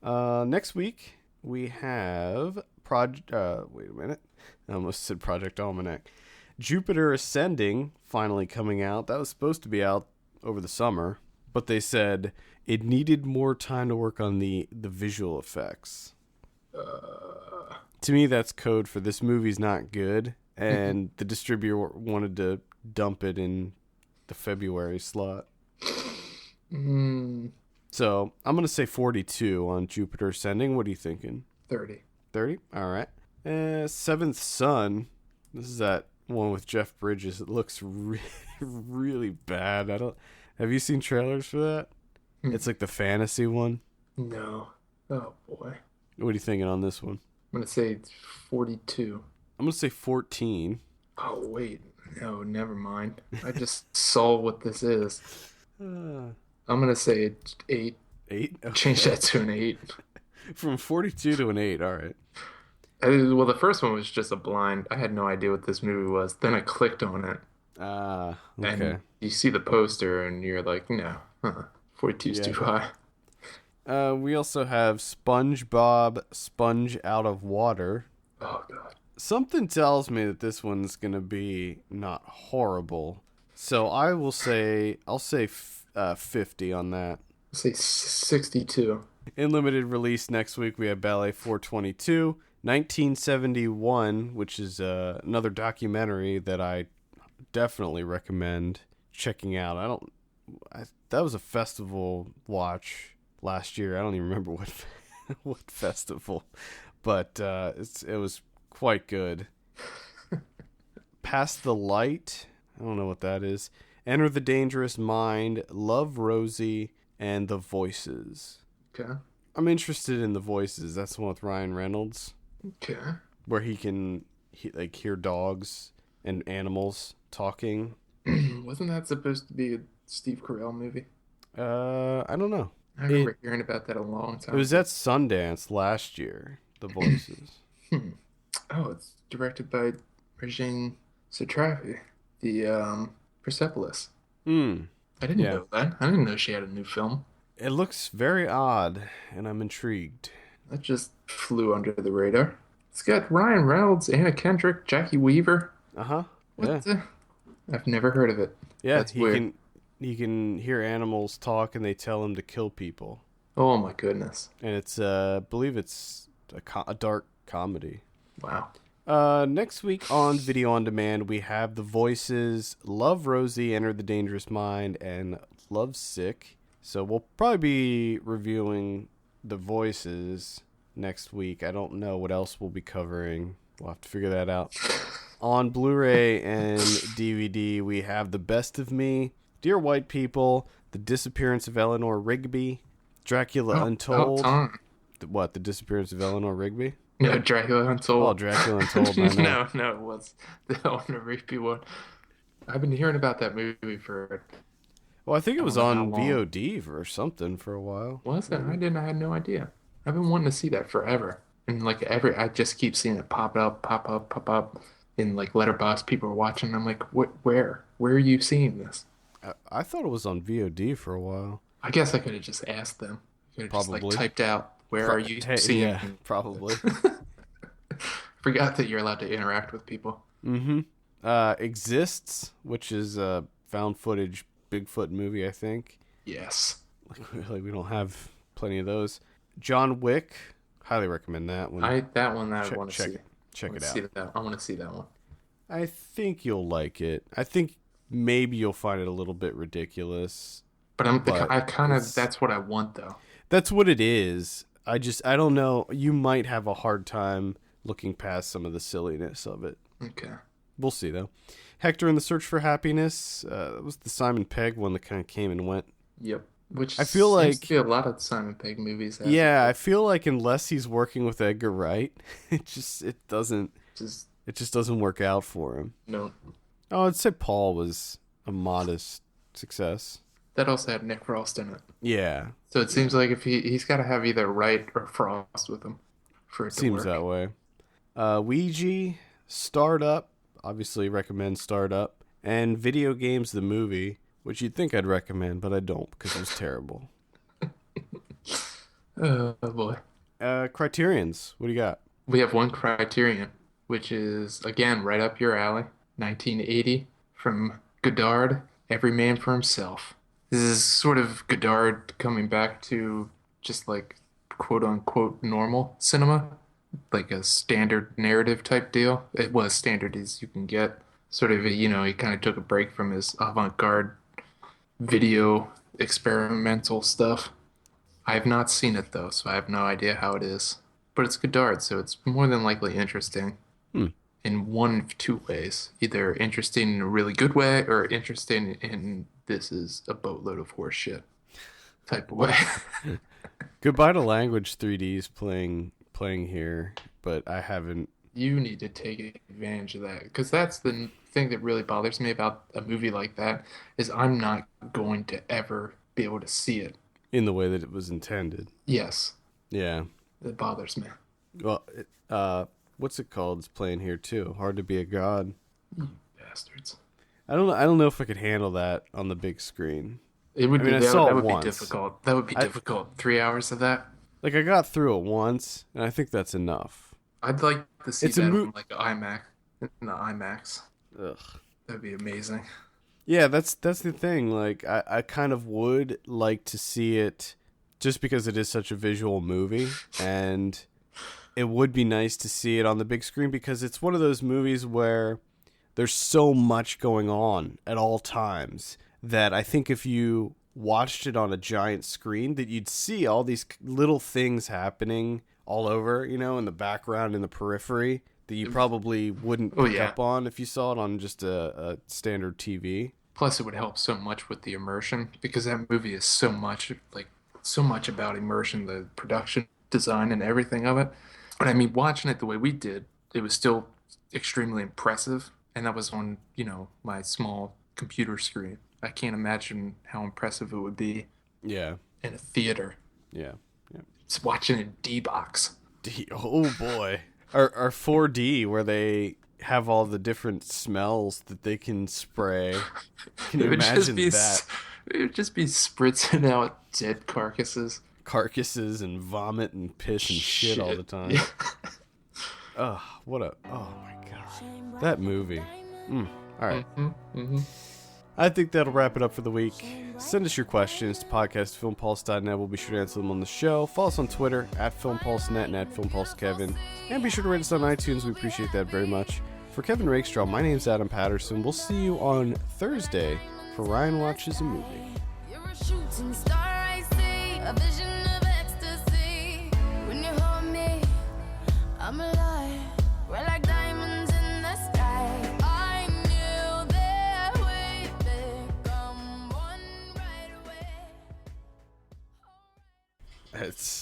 Next week we have wait a minute, I almost said Project Almanac. Jupiter Ascending finally coming out. That was supposed to be out over the summer, but they said it needed more time to work on the visual effects. To me, that's code for this movie's not good, and the distributor wanted to dump it in the February slot. So I'm going to say 42 on Jupiter Ascending. What are you thinking? 30. 30? All right. Seventh Son. This is that one with Jeff Bridges. It looks really bad. Have you seen trailers for that? It's like the fantasy one. No. Oh, boy. What are you thinking on this one? I'm going to say 42. I'm going to say 14. Oh, wait. No, never mind. I just saw what this is. I'm going to say 8. 8? Okay. Change that to an 8. From 42 to an 8. All right. Well, the first one was just a blind. I had no idea what this movie was. Then I clicked on it. Okay. And you see the poster and you're like, no, 42 is too high. We also have SpongeBob Sponge Out of Water. Oh, God. Something tells me that this one's going to be not horrible. So I'll say 50 on that. I'll say 62. In limited release next week, we have Ballet 422, 1971, which is another documentary that I definitely recommend checking out. That was a festival watch last year. I don't even remember what festival, but it was quite good. Past the Light. I don't know what that is. Enter the Dangerous Mind, Love Rosie, and The Voices. Okay. I'm interested in The Voices. That's the one with Ryan Reynolds. Okay. Where he can hear dogs and animals talking. Wasn't that supposed to be a Steve Carell movie? I don't know. I remember hearing about that a long time. It was at Sundance last year, The Voices. Oh, it's directed by Regine Satrapi, the Persepolis. I didn't know that. I didn't know she had a new film. It looks very odd, and I'm intrigued. That just flew under the radar. It's got Ryan Reynolds, Anna Kendrick, Jackie Weaver. Uh-huh. What the? I've never heard of it. Yeah, that's weird. He can hear animals talk, and they tell him to kill people. Oh my goodness! And it's I believe it's a dark comedy. Wow. Next week on Video on Demand, we have The Voices, Love Rosie, Enter the Dangerous Mind, and Love Sick. So we'll probably be reviewing The Voices next week. I don't know what else we'll be covering. We'll have to figure that out. On Blu-ray and DVD, we have The Best of Me, Dear White People, The Disappearance of Eleanor Rigby, Dracula Untold. What, The Disappearance of Eleanor Rigby? No, Dracula Untold. Oh, Dracula Untold. No, it was the Eleanor Rigby one. I've been hearing about that movie for... Well, I think it was on VOD or something for a while. Was it? I had no idea. I've been wanting to see that forever. And I just keep seeing it pop up in Letterboxd. People are watching. I'm like, where are you seeing this? I thought it was on VOD for a while. I guess I could have just asked them. Could have just typed out, where are you seeing? Yeah, probably. Forgot that you're allowed to interact with people. Mm-hmm. Exists, which is a found footage Bigfoot movie, I think. Yes. Like we don't have plenty of those. John Wick, highly recommend that one. I want to see. Check it out. I want to see that one. I think you'll like it. I think maybe you'll find it a little bit ridiculous. But that's what I want though. That's what it is. I don't know. You might have a hard time looking past some of the silliness of it. Okay. We'll see though. Hector and the Search for Happiness. That was the Simon Pegg one that kind of came and went. Yep. Which I feel like seems to be a lot of Simon Pegg movies. Yeah, I feel like unless he's working with Edgar Wright, it doesn't. Just It just doesn't work out for him. No. Oh, I'd say Paul was a modest success. That also had Nick Frost in it. Yeah. So it seems like if he's got to have either Wright or Frost with him for it to Seems work. that way. Ouija, Startup, obviously recommend Startup, and Video Games the Movie, which you'd think I'd recommend, but I don't because it was terrible. Oh boy. Criterions, what do you got? We have one Criterion, which is, again, right up your alley. 1980 from Godard, Every Man for Himself. This is sort of Godard coming back to just like quote unquote normal cinema, like a standard narrative type deal. It was standard as you can get. Sort of, he kind of took a break from his avant-garde video experimental stuff. I have not seen it though, so I have no idea how it is. But it's Godard, so it's more than likely interesting. In one of two ways. Either interesting in a really good way or interesting in this is a boatload of horse shit type of way. Goodbye to Language 3D's playing here, but I haven't. You need to take advantage of that because that's the thing that really bothers me about a movie like that is I'm not going to ever be able to see it. In the way that it was intended. Yes. Yeah. It bothers me. Well, what's it called? It's playing here too. Hard to Be a God. You bastards. I don't know if I could handle that on the big screen. It would I mean, be I that, saw that it would once. be difficult. That would be difficult. 3 hours of that. Like I got through it once, and I think that's enough. I'd like to see It's a that mo- on like an IMAX. In the IMAX. Ugh. That'd be amazing. Yeah, that's the thing. Like I kind of would like to see it just because it is such a visual movie, and it would be nice to see it on the big screen because it's one of those movies where there's so much going on at all times that I think if you watched it on a giant screen that you'd see all these little things happening all over, in the background, in the periphery that you probably wouldn't pick up on if you saw it on just a standard TV. Plus, it would help so much with the immersion because that movie is so much about immersion, the production design and everything of it. But I mean, watching it the way we did, it was still extremely impressive. And that was on, my small computer screen. I can't imagine how impressive it would be Yeah. in a theater. Yeah. Yeah. Just watching in D-Box. Oh boy. Or 4D where they have all the different smells that they can spray. Can you imagine that? It would just be spritzing out dead carcasses. Carcasses and vomit and piss and shit all the time. Yeah. Oh my god. That movie. All right. I think that'll wrap it up for the week. Send us your questions to podcast@filmpulse.net. We'll be sure to answer them on the show. Follow us on Twitter @FilmPulseNet and @FilmPulseKevin. And be sure to rate us on iTunes. We appreciate that very much. For Kevin Rakestraw, my name's Adam Patterson. We'll see you on Thursday for Ryan Watches a Movie. You're a shooting star, I see, a vision of ecstasy. When you hold me, I'm alive. We're like diamonds in the sky. I knew that we'd become one right away.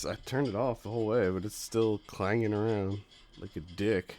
I turned it off the whole way, but it's still clanging around like a dick.